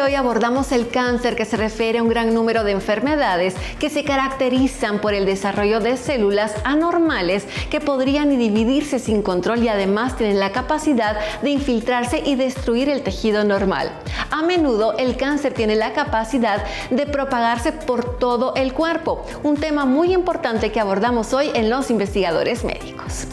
hoy abordamos el cáncer, que se refiere a un gran número de enfermedades que se caracterizan por el desarrollo de células anormales que podrían dividirse sin control y además tienen la capacidad de infiltrarse y destruir el tejido normal. A menudo el cáncer tiene la capacidad de propagarse por todo el cuerpo, un tema muy importante que abordamos hoy en Los Investigadores Médicos.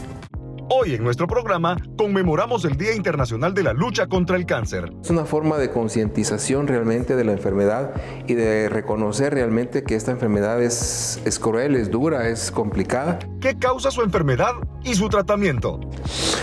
Hoy en nuestro programa conmemoramos el Día Internacional de la Lucha contra el Cáncer. Es una forma de concientización realmente de la enfermedad y de reconocer realmente que esta enfermedad es cruel, es dura, es complicada. ¿Qué causa su enfermedad y su tratamiento?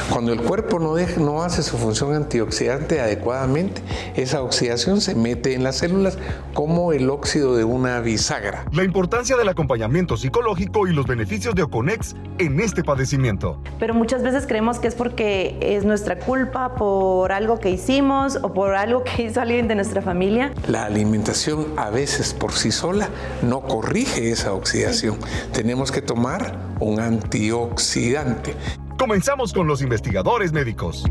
Cuando el cuerpo no hace su función antioxidante adecuadamente, esa oxidación se mete en las células como el óxido de una bisagra. La importancia del acompañamiento psicológico y los beneficios de Oconex en este padecimiento. Pero muchas veces creemos que es porque es nuestra culpa por algo que hicimos o por algo que hizo alguien de nuestra familia. La alimentación a veces por sí sola no corrige esa oxidación. Tenemos que tomar un antioxidante. Comenzamos con Los Investigadores Médicos.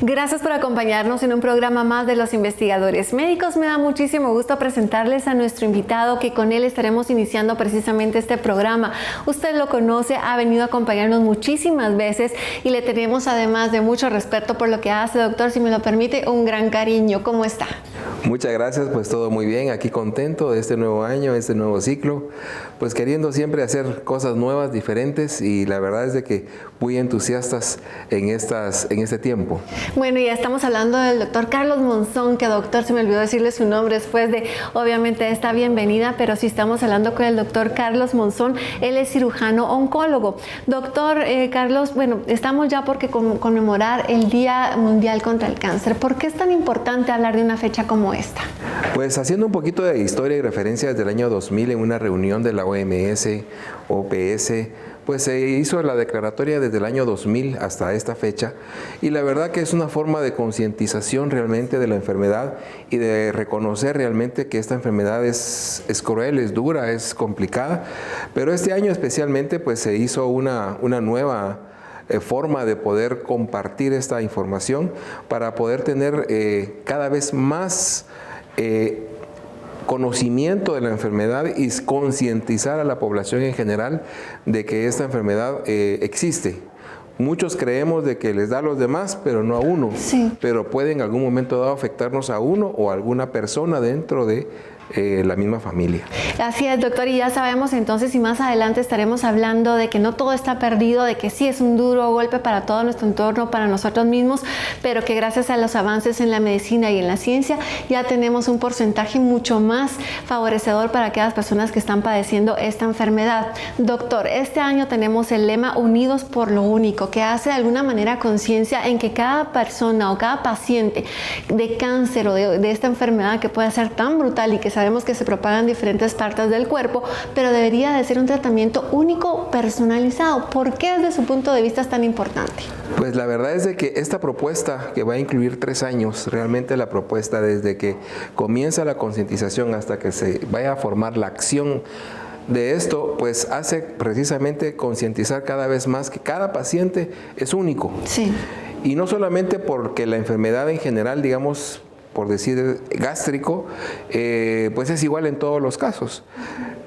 Gracias por acompañarnos en un programa más de Los Investigadores Médicos. Me da muchísimo gusto presentarles a nuestro invitado, que con él estaremos iniciando precisamente este programa. Usted lo conoce, ha venido a acompañarnos muchísimas veces y le tenemos, además de mucho respeto por lo que hace, doctor, si me lo permite, un gran cariño. ¿Cómo está? Muchas gracias, pues todo muy bien, aquí contento de este nuevo año, este nuevo ciclo, pues queriendo siempre hacer cosas nuevas, diferentes, y la verdad es de que muy entusiastas en este tiempo. Bueno, ya estamos hablando del doctor Carlos Monzón, que doctor, se me olvidó decirle su nombre después de, obviamente, esta bienvenida, pero sí estamos hablando con el doctor Carlos Monzón. Él es cirujano oncólogo. Doctor Carlos, bueno, estamos ya por conmemorar el Día Mundial contra el Cáncer. ¿Por qué es tan importante hablar de una fecha como esta? Pues haciendo un poquito de historia y referencia, desde el año 2000 en una reunión de la OMS, OPS, pues se hizo la declaratoria desde el año 2000 hasta esta fecha, y la verdad que es una forma de concientización realmente de la enfermedad y de reconocer realmente que esta enfermedad es cruel, es dura, es complicada, pero este año especialmente pues se hizo una nueva forma de poder compartir esta información para poder tener cada vez más conocimiento de la enfermedad y concientizar a la población en general de que esta enfermedad existe. Muchos creemos de que les da a los demás, pero no a uno. Sí. Pero puede en algún momento dado afectarnos a uno o a alguna persona dentro de la misma familia. Así es, doctor, y ya sabemos entonces, y más adelante estaremos hablando de que no todo está perdido, de que sí es un duro golpe para todo nuestro entorno, para nosotros mismos, pero que gracias a los avances en la medicina y en la ciencia ya tenemos un porcentaje mucho más favorecedor para aquellas personas que están padeciendo esta enfermedad. Doctor, este año tenemos el lema Unidos por lo Único, que hace de alguna manera conciencia en que cada persona o cada paciente de cáncer o de esta enfermedad, que puede ser tan brutal y que sabemos que se propagan en diferentes partes del cuerpo, pero debería de ser un tratamiento único, personalizado. ¿Por qué desde su punto de vista es tan importante? Pues la verdad es de que esta propuesta, que va a incluir 3 años, realmente la propuesta desde que comienza la concientización hasta que se vaya a formar la acción de esto, pues hace precisamente concientizar cada vez más que cada paciente es único. Sí. Y no solamente porque la enfermedad en general, digamos, por decir gástrico, pues es igual en todos los casos.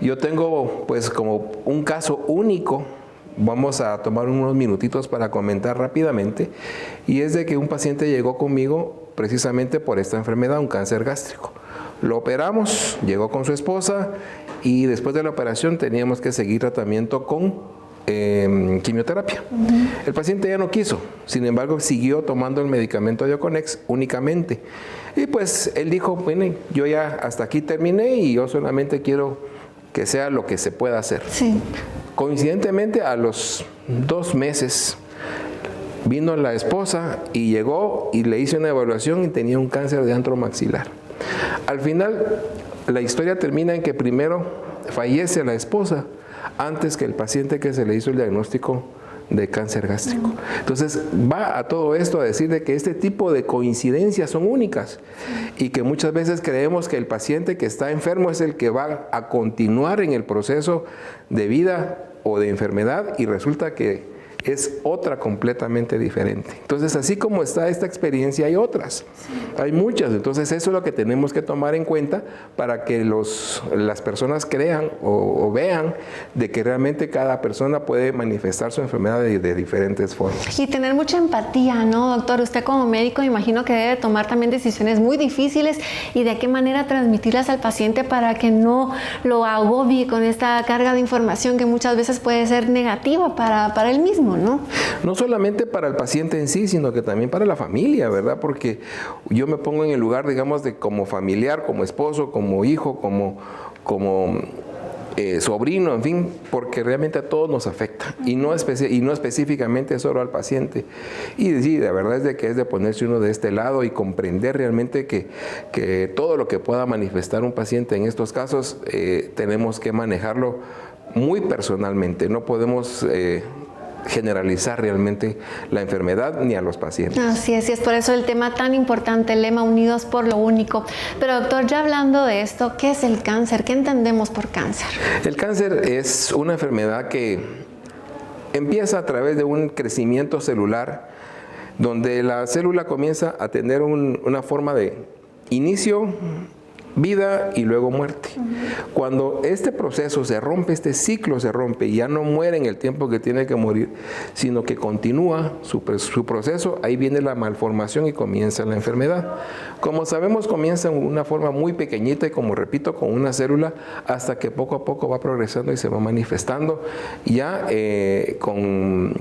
Yo tengo pues como un caso único, vamos a tomar unos minutitos para comentar rápidamente, y es de que un paciente llegó conmigo precisamente por esta enfermedad, un cáncer gástrico. Lo operamos, llegó con su esposa, y después de la operación teníamos que seguir tratamiento con quimioterapia. El paciente ya no quiso, sin embargo siguió tomando el medicamento de Oconex únicamente, y pues él dijo, bueno, yo ya hasta aquí terminé y yo solamente quiero que sea lo que se pueda hacer. Sí. Coincidentemente, a los 2 meses vino la esposa y llegó y le hice una evaluación y tenía un cáncer de antro maxilar. Al final la historia termina en que primero fallece la esposa antes que el paciente que se le hizo el diagnóstico de cáncer gástrico. Entonces va a todo esto a decir de que este tipo de coincidencias son únicas y que muchas veces creemos que el paciente que está enfermo es el que va a continuar en el proceso de vida o de enfermedad, y resulta que es otra completamente diferente. Entonces, así como está esta experiencia, hay otras, hay muchas. Entonces, eso es lo que tenemos que tomar en cuenta para que las personas crean o vean de que realmente cada persona puede manifestar su enfermedad de diferentes formas. Y tener mucha empatía, ¿no, doctor? Usted como médico imagino que debe tomar también decisiones muy difíciles y de qué manera transmitirlas al paciente para que no lo agobie con esta carga de información que muchas veces puede ser negativa para él mismo, ¿no? No solamente para el paciente en sí, sino que también para la familia, ¿verdad? Porque yo me pongo en el lugar, digamos, de como familiar, como esposo, como hijo, como sobrino, en fin, porque realmente a todos nos afecta y no específicamente solo al paciente. Y sí, la verdad es de que es de ponerse uno de este lado y comprender realmente que todo lo que pueda manifestar un paciente en estos casos tenemos que manejarlo muy personalmente. No podemos generalizar realmente la enfermedad ni a los pacientes. Así es por eso el tema tan importante, el lema Unidos por lo Único. Pero doctor, ya hablando de esto, ¿qué es el cáncer? ¿Qué entendemos por cáncer? El cáncer es una enfermedad que empieza a través de un crecimiento celular, donde la célula comienza a tener una forma de inicio, vida y luego muerte. Cuando este proceso se rompe, este ciclo se rompe y ya no muere en el tiempo que tiene que morir, sino que continúa su proceso, ahí viene la malformación y comienza la enfermedad. Como sabemos, comienza en una forma muy pequeñita y, como repito, con una célula, hasta que poco a poco va progresando y se va manifestando ya con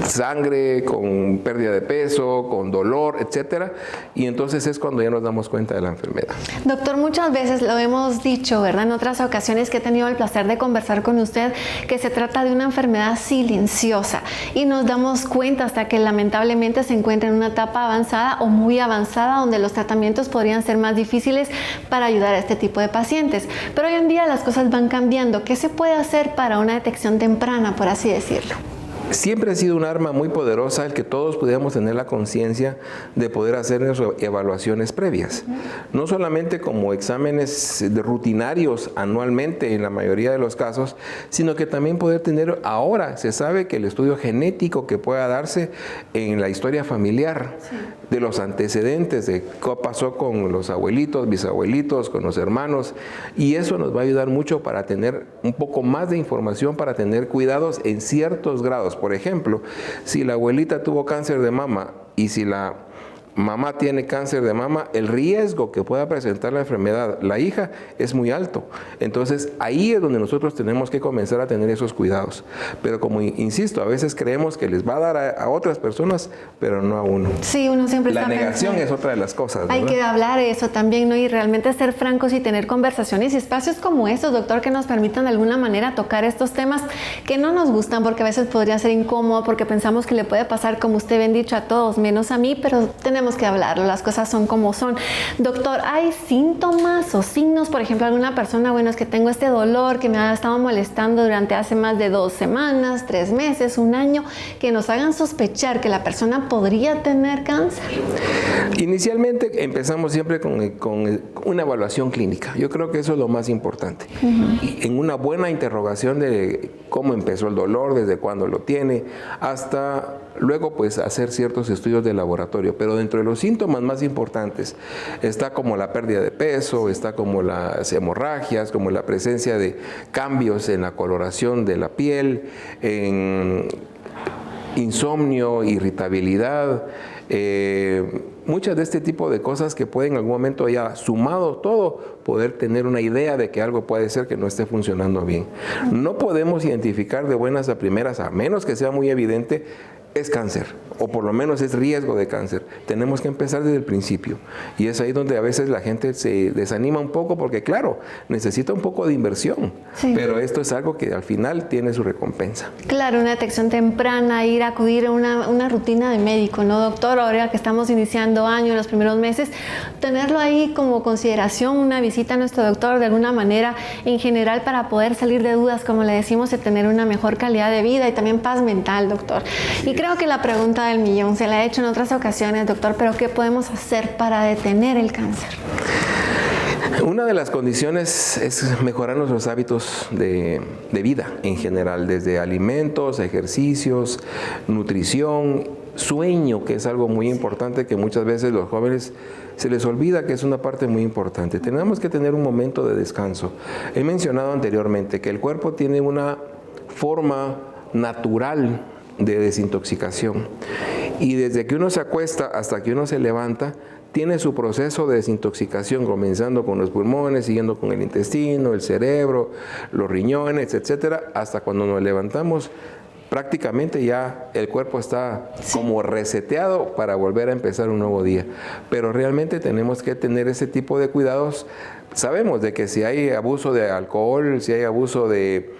sangre, con pérdida de peso, con dolor, etcétera, y entonces es cuando ya nos damos cuenta de la enfermedad. Doctor, muchas veces lo hemos dicho, ¿verdad? En otras ocasiones que he tenido el placer de conversar con usted, que se trata de una enfermedad silenciosa y nos damos cuenta hasta que lamentablemente se encuentra en una etapa avanzada o muy avanzada, donde los tratamientos podrían ser más difíciles para ayudar a este tipo de pacientes. Pero hoy en día las cosas van cambiando. ¿Qué se puede hacer para una detección temprana, por así decirlo? Siempre ha sido un arma muy poderosa el que todos pudiéramos tener la conciencia de poder hacer evaluaciones previas. No solamente como exámenes rutinarios anualmente en la mayoría de los casos, sino que también poder tener, ahora se sabe que el estudio genético que pueda darse en la historia familiar, de los antecedentes, de qué pasó con los abuelitos, bisabuelitos, con los hermanos, y eso nos va a ayudar mucho para tener un poco más de información, para tener cuidados en ciertos grados. Por ejemplo, si la abuelita tuvo cáncer de mama y si la mamá tiene cáncer de mama, el riesgo que pueda presentar la enfermedad la hija es muy alto. Entonces, ahí es donde nosotros tenemos que comenzar a tener esos cuidados. Pero como insisto, a veces creemos que les va a dar a otras personas, pero no a uno. Sí, uno siempre está pensando. La negación es otra de las cosas, ¿verdad? Hay que hablar de eso también, ¿no? Y realmente ser francos y tener conversaciones y espacios como estos, doctor, que nos permitan de alguna manera tocar estos temas que no nos gustan, porque a veces podría ser incómodo, porque pensamos que le puede pasar, como usted bien dicho, a todos, menos a mí, pero tenemos que hablarlo, las cosas son como son. Doctor, ¿hay síntomas o signos? Por ejemplo, alguna persona, bueno, es que tengo este dolor que me ha estado molestando durante hace más de 2 semanas, 3 meses, 1 año, que nos hagan sospechar que la persona podría tener cáncer. Inicialmente empezamos siempre con una evaluación clínica. Yo creo que eso es lo más importante. Y en una buena interrogación de cómo empezó el dolor, desde cuándo lo tiene, hasta luego pues hacer ciertos estudios de laboratorio. Pero dentro de los síntomas más importantes está como la pérdida de peso, está como las hemorragias, como la presencia de cambios en la coloración de la piel, en insomnio, irritabilidad, muchas de este tipo de cosas que pueden en algún momento, ya sumado todo, poder tener una idea de que algo puede ser que no esté funcionando bien. No podemos identificar de buenas a primeras, a menos que sea muy evidente, es cáncer, o por lo menos es riesgo de cáncer. Tenemos que empezar desde el principio. Y es ahí donde a veces la gente se desanima un poco, porque claro, necesita un poco de inversión, pero esto es algo que al final tiene su recompensa. Claro, una detección temprana, acudir a una rutina de médico, ¿no, doctor? Ahora que estamos iniciando año, los primeros meses, tenerlo ahí como consideración, una visita a nuestro doctor de alguna manera en general, para poder salir de dudas, como le decimos, y tener una mejor calidad de vida y también paz mental, doctor. Y creo que la pregunta del millón se la he hecho en otras ocasiones, doctor, pero ¿qué podemos hacer para detener el cáncer? Una de las condiciones es mejorar nuestros hábitos de vida en general, desde alimentos, ejercicios, nutrición, sueño, que es algo muy importante que muchas veces los jóvenes se les olvida que es una parte muy importante. Tenemos que tener un momento de descanso. He mencionado anteriormente que el cuerpo tiene una forma natural de desintoxicación y desde que uno se acuesta hasta que uno se levanta, tiene su proceso de desintoxicación, comenzando con los pulmones, siguiendo con el intestino, el cerebro, los riñones, etcétera, hasta cuando nos levantamos. Prácticamente ya el cuerpo está como reseteado para volver a empezar un nuevo día. Pero realmente tenemos que tener ese tipo de cuidados. Sabemos de que si hay abuso de alcohol, si hay abuso de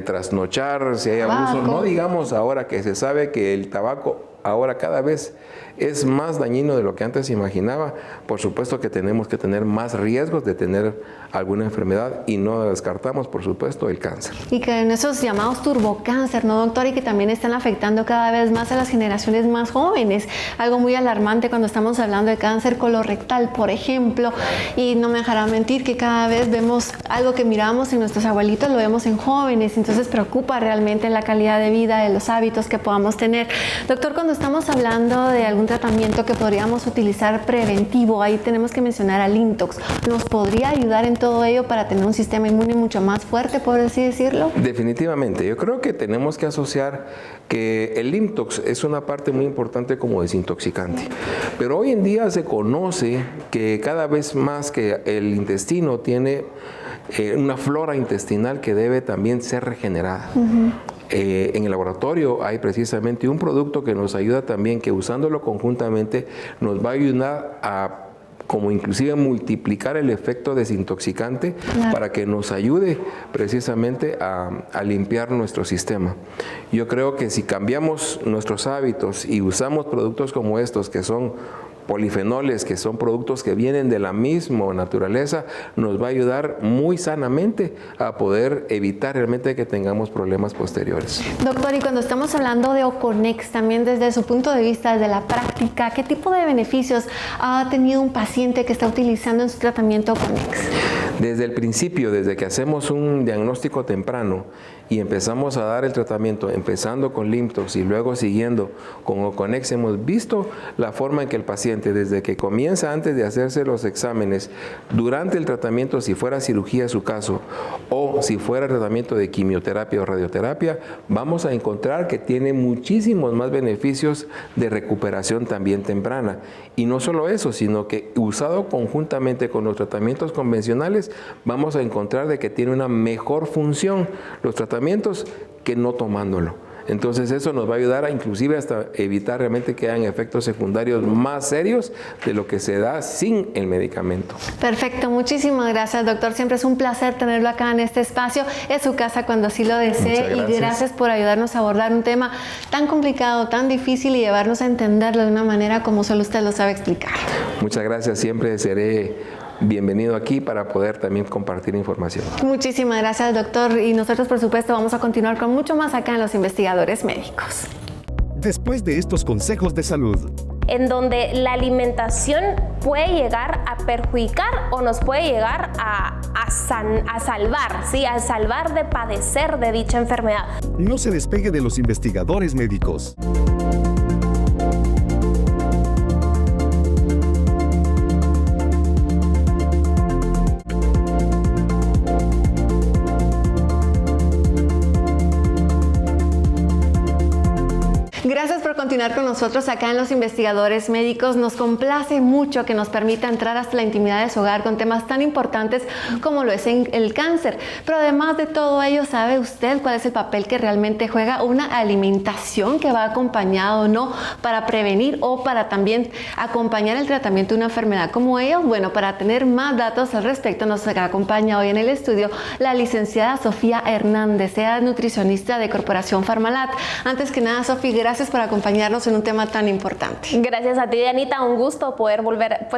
trasnochar, si hay abuso, no digamos ahora que se sabe que el tabaco ahora cada vez es más dañino de lo que antes se imaginaba. Por supuesto que tenemos que tener más riesgos de tener alguna enfermedad y no descartamos, por supuesto, el cáncer. Y que en esos llamados turbocáncer, ¿no, doctor? Y que también están afectando cada vez más a las generaciones más jóvenes. Algo muy alarmante cuando estamos hablando de cáncer colorectal, por ejemplo. Y no me dejará mentir que cada vez vemos algo que mirábamos en nuestros abuelitos, lo vemos en jóvenes. Entonces preocupa realmente la calidad de vida, de los hábitos que podamos tener. Doctor, cuando estamos hablando de algún tratamiento que podríamos utilizar preventivo, ahí tenemos que mencionar al Limtox. ¿Nos podría ayudar en todo ello para tener un sistema inmune mucho más fuerte, por así decirlo? Definitivamente. Yo creo que tenemos que asociar que el Limtox es una parte muy importante como desintoxicante. Pero hoy en día se conoce que cada vez más que el intestino tiene una flora intestinal que debe también ser regenerada. En el laboratorio hay precisamente un producto que nos ayuda también, que usándolo conjuntamente nos va a ayudar a como inclusive multiplicar el efecto desintoxicante para que nos ayude precisamente a limpiar nuestro sistema. Yo creo que si cambiamos nuestros hábitos y usamos productos como estos que son polifenoles, que son productos que vienen de la misma naturaleza, nos va a ayudar muy sanamente a poder evitar realmente que tengamos problemas posteriores. Doctor, y cuando estamos hablando de Oconex, también desde su punto de vista, desde la práctica, ¿qué tipo de beneficios ha tenido un paciente que está utilizando en su tratamiento Oconex? Desde el principio, desde que hacemos un diagnóstico temprano y empezamos a dar el tratamiento, empezando con Limtox y luego siguiendo con Oconex, hemos visto la forma en que el paciente, desde que comienza antes de hacerse los exámenes, durante el tratamiento, si fuera cirugía su caso, o si fuera tratamiento de quimioterapia o radioterapia, vamos a encontrar que tiene muchísimos más beneficios de recuperación también temprana. Y no solo eso, sino que usado conjuntamente con los tratamientos convencionales, vamos a encontrar de que tiene una mejor función los tratamientos que no tomándolo. Entonces eso nos va a ayudar a inclusive hasta evitar realmente que hayan efectos secundarios más serios de lo que se da sin el medicamento. Perfecto, muchísimas gracias, doctor. Siempre es un placer tenerlo acá en este espacio. Es su casa cuando así lo desee. Y gracias por ayudarnos a abordar un tema tan complicado, tan difícil y llevarnos a entenderlo de una manera como solo usted lo sabe explicar. Muchas gracias, siempre seré bienvenido aquí para poder también compartir información. Muchísimas gracias, doctor. Y nosotros, por supuesto, vamos a continuar con mucho más acá en Los Investigadores Médicos. Después de estos consejos de salud, en donde la alimentación puede llegar a perjudicar o nos puede llegar a salvar, ¿sí? A salvar de padecer de dicha enfermedad. no se despegue de Los Investigadores Médicos. Gracias por continuar con nosotros acá en Los Investigadores Médicos. Nos complace mucho que nos permita entrar hasta la intimidad de su hogar con temas tan importantes como lo es el cáncer. Pero además de todo ello, ¿sabe usted cuál es el papel que realmente juega una alimentación que va acompañada o no para prevenir o para también acompañar el tratamiento de una enfermedad como ello? Bueno, para tener más datos al respecto nos acompaña hoy en el estudio la licenciada Sofía Hernández, ella es nutricionista de Corporación Farmalat. Antes que nada, Sofía, gracias por acompañarnos en un tema tan importante. Gracias a ti, Dianita, un gusto poder volver,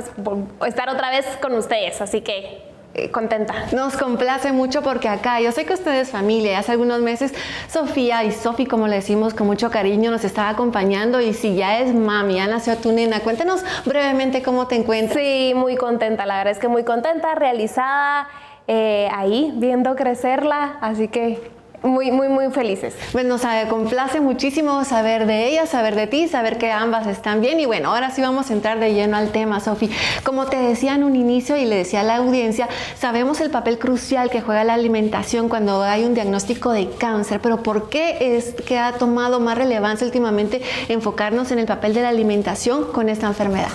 estar otra vez con ustedes, así que contenta. Nos complace mucho porque acá, yo sé que usted es familia, hace algunos meses Sofía y Sofi, como le decimos con mucho cariño, nos estaba acompañando y si ya es mami, ya nació tu nena, cuéntanos brevemente cómo te encuentras. Sí, muy contenta, la verdad es que muy contenta, realizada, ahí viendo crecerla, así que muy, muy, muy felices. Bueno, nos complace muchísimo saber de ella, saber de ti, saber que ambas están bien. Y bueno, ahora sí vamos a entrar de lleno al tema, Sofi. Como te decía en un inicio y le decía a la audiencia, sabemos el papel crucial que juega la alimentación cuando hay un diagnóstico de cáncer, pero ¿por qué es que ha tomado más relevancia últimamente enfocarnos en el papel de la alimentación con esta enfermedad?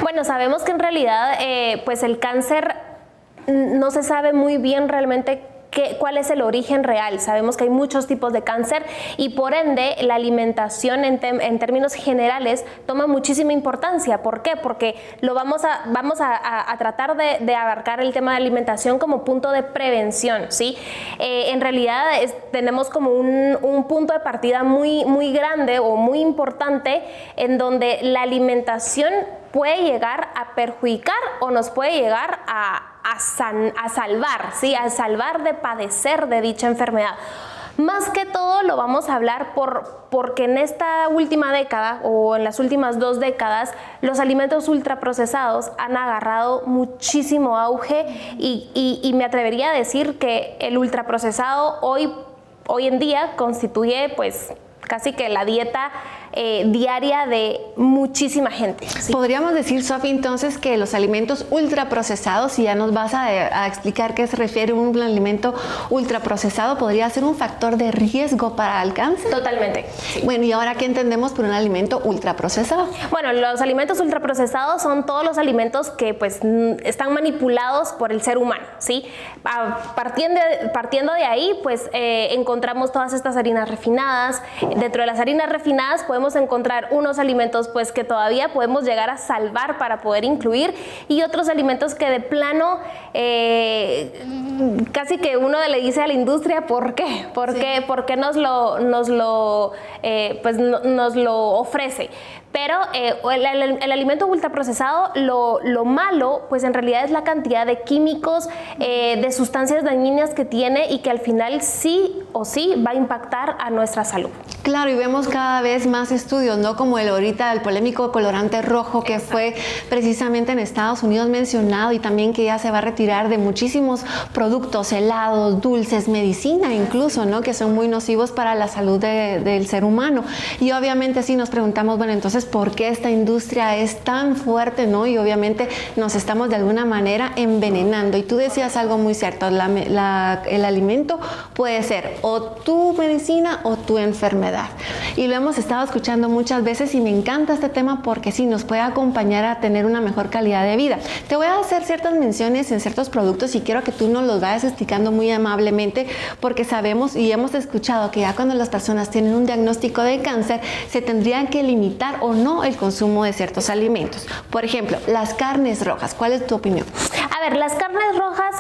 Bueno, sabemos que en realidad pues el cáncer no se sabe muy bien realmente cuál es el origen real. Sabemos que hay muchos tipos de cáncer y por ende la alimentación en términos generales toma muchísima importancia. ¿Por qué? Porque vamos a tratar de abarcar el tema de alimentación como punto de prevención, ¿sí? En realidad tenemos como un punto de partida muy, muy grande o muy importante en donde la alimentación puede llegar a perjudicar o nos puede llegar a salvar, ¿sí? A salvar de padecer de dicha enfermedad. Más que todo lo vamos a hablar porque en esta última década o en las últimas 2 décadas los alimentos ultraprocesados han agarrado muchísimo auge y me atrevería a decir que el ultraprocesado hoy en día constituye pues casi que la dieta diaria de muchísima gente. ¿Sí? Podríamos decir, Sofi, entonces que los alimentos ultraprocesados, y ya nos vas a explicar a qué se refiere un alimento ultraprocesado, podría ser un factor de riesgo para el cáncer. Totalmente. Sí. Bueno, ¿y ahora qué entendemos por un alimento ultraprocesado? Bueno, los alimentos ultraprocesados son todos los alimentos que pues están manipulados por el ser humano, ¿sí? Partiendo de ahí, pues encontramos todas estas harinas refinadas. Dentro de las harinas refinadas podemos encontrar unos alimentos pues que todavía podemos llegar a salvar para poder incluir y otros alimentos que de plano casi que uno le dice a la industria ¿por qué? ¿Por qué nos lo ofrece? Pero el alimento ultraprocesado, lo malo, pues en realidad es la cantidad de químicos, de sustancias dañinas que tiene y que al final sí o sí va a impactar a nuestra salud. Claro, y vemos cada vez más estudios, ¿no? Como el polémico colorante rojo que fue precisamente en Estados Unidos mencionado y también que ya se va a retirar de muchísimos productos, helados, dulces, medicina incluso, ¿no? Que son muy nocivos para la salud del ser humano. Y obviamente sí nos preguntamos, bueno, entonces, ¿por qué esta industria es tan fuerte, no? Y obviamente nos estamos de alguna manera envenenando. Y tú decías algo muy cierto, el alimento puede ser o tu medicina o tu enfermedad. Y lo hemos estado escuchando muchas veces y me encanta este tema porque sí nos puede acompañar a tener una mejor calidad de vida. Te voy a hacer ciertas menciones en ciertos productos y quiero que tú nos los vayas explicando muy amablemente porque sabemos y hemos escuchado que ya cuando las personas tienen un diagnóstico de cáncer se tendrían que limitar o no el consumo de ciertos alimentos. Por ejemplo, las carnes rojas. ¿Cuál es tu opinión? A ver, las carnes rojas,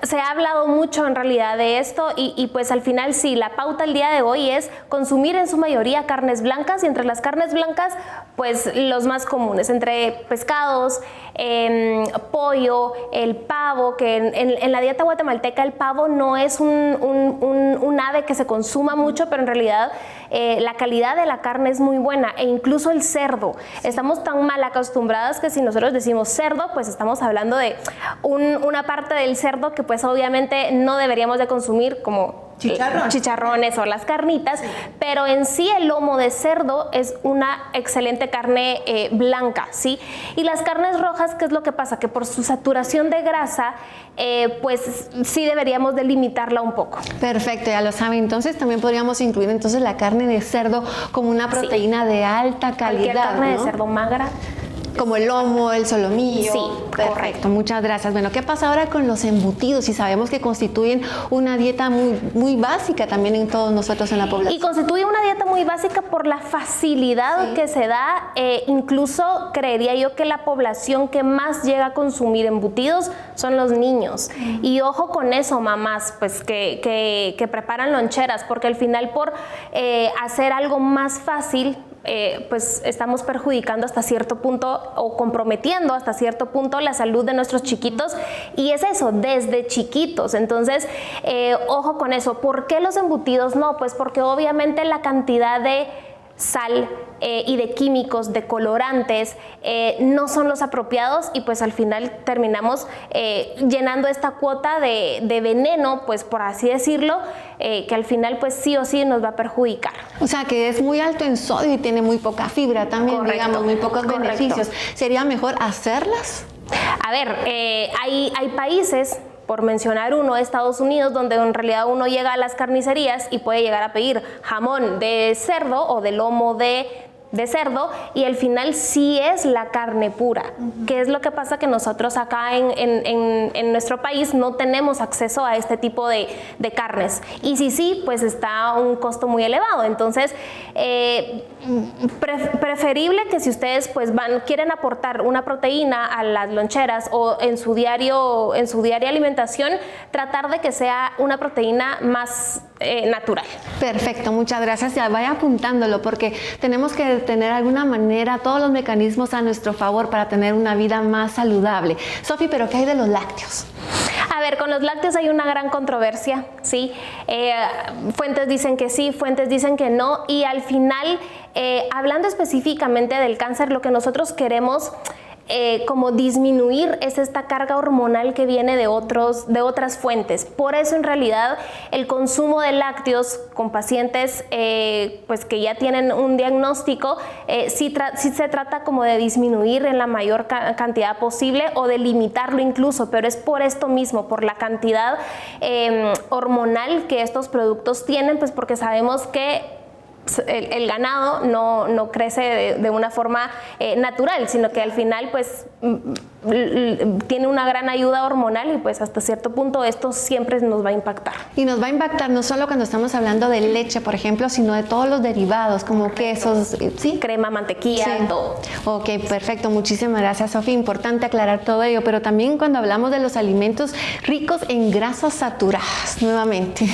se ha hablado mucho en realidad de esto y pues al final sí, la pauta el día de hoy es consumir en su mayoría carnes blancas y entre las carnes blancas pues los más comunes, entre pescados, pollo, el pavo, que en la dieta guatemalteca el pavo no es un ave que se consuma mucho, pero en realidad la calidad de la carne es muy buena e incluso el cerdo. Estamos tan mal acostumbradas que si nosotros decimos cerdo, pues estamos hablando de una parte del cerdo que pues obviamente no deberíamos de consumir como chicharrones o las carnitas, sí. Pero en sí el lomo de cerdo es una excelente carne blanca, ¿sí? Y las carnes rojas, ¿qué es lo que pasa? Que por su saturación de grasa, pues sí deberíamos de limitarla un poco. Perfecto, ya lo saben. Entonces también podríamos incluir entonces la carne de cerdo como una proteína de alta calidad, cualquier carne, ¿no? de cerdo magra. Como el lomo, el solomillo. Sí, perfecto. Correcto. Muchas gracias. Bueno, ¿qué pasa ahora con los embutidos? Y sabemos que constituyen una dieta muy, muy básica también en todos nosotros en la población. Y constituye una dieta muy básica por la facilidad que se da. Incluso creería yo que la población que más llega a consumir embutidos son los niños. Y ojo con eso, mamás, pues que preparan loncheras, porque al final por hacer algo más fácil, pues estamos perjudicando hasta cierto punto o comprometiendo hasta cierto punto la salud de nuestros chiquitos, y es eso, desde chiquitos. Entonces, ojo con eso. ¿Por qué los embutidos no? Pues porque obviamente la cantidad de sal y de químicos, de colorantes, no son los apropiados, y pues al final terminamos llenando esta cuota de veneno, pues por así decirlo, que al final pues sí o sí nos va a perjudicar. O sea, que es muy alto en sodio y tiene muy poca fibra también, Correcto, digamos, muy pocos correcto. beneficios. ¿Sería mejor hacerlas? A ver, hay países, por mencionar uno, Estados Unidos, donde en realidad uno llega a las carnicerías y puede llegar a pedir jamón de cerdo o de lomo de cerdo, y al final sí es la carne pura. ¿Qué es lo que pasa? Que nosotros acá en nuestro país no tenemos acceso a este tipo de carnes, y sí, pues está a un costo muy elevado. Entonces, preferible que si ustedes pues quieren aportar una proteína a las loncheras o en su diaria alimentación, tratar de que sea una proteína más natural. Perfecto, muchas gracias. Ya vaya apuntándolo, porque tenemos que tener alguna manera todos los mecanismos a nuestro favor para tener una vida más saludable. Sofi, ¿pero qué hay de los lácteos? A ver, con los lácteos hay una gran controversia, ¿sí? Fuentes dicen que sí, fuentes dicen que no, y al final, hablando específicamente del cáncer, lo que nosotros queremos como disminuir es esta carga hormonal que viene de otras fuentes. Por eso en realidad el consumo de lácteos con pacientes pues que ya tienen un diagnóstico, sí se trata como de disminuir en la mayor cantidad posible, o de limitarlo incluso, pero es por esto mismo, por la cantidad hormonal que estos productos tienen, pues porque sabemos que el ganado no crece de una forma natural, sino que al final pues tiene una gran ayuda hormonal, y pues hasta cierto punto esto siempre nos va a impactar. Y nos va a impactar no solo cuando estamos hablando de leche, por ejemplo, sino de todos los derivados, como quesos, ¿sí? Crema, mantequilla, Sí. todo. Ok, perfecto. Muchísimas gracias, Sofía. Importante aclarar todo ello, pero también cuando hablamos de los alimentos ricos en grasas saturadas, nuevamente.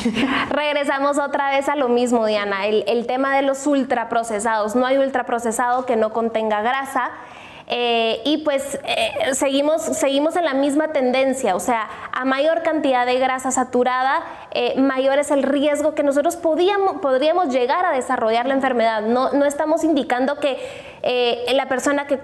Regresamos otra vez a lo mismo, Diana, el tema de los ultraprocesados. No hay ultraprocesado que no contenga grasa. Y pues seguimos en la misma tendencia, o sea, a mayor cantidad de grasa saturada, mayor es el riesgo que nosotros podríamos llegar a desarrollar la enfermedad. No estamos indicando que la persona que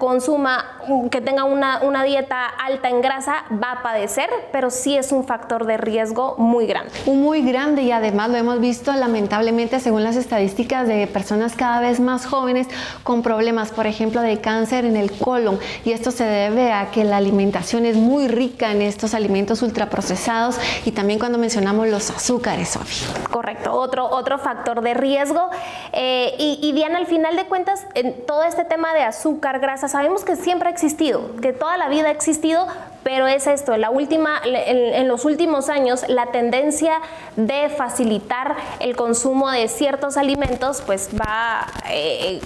tenga una dieta alta en grasa va a padecer, pero sí es un factor de riesgo muy grande. Muy grande, y además lo hemos visto lamentablemente según las estadísticas de personas cada vez más jóvenes con problemas, por ejemplo, de cáncer en el colon, y esto se debe a que la alimentación es muy rica en estos alimentos ultraprocesados, y también cuando mencionamos los azúcares, Sofía. Correcto, otro factor de riesgo. Y Diana, al final de cuentas, en todo este tema de azúcar, grasa, sabemos que siempre ha existido, que toda la vida ha existido, pero es esto, en los últimos años, la tendencia de facilitar el consumo de ciertos alimentos, pues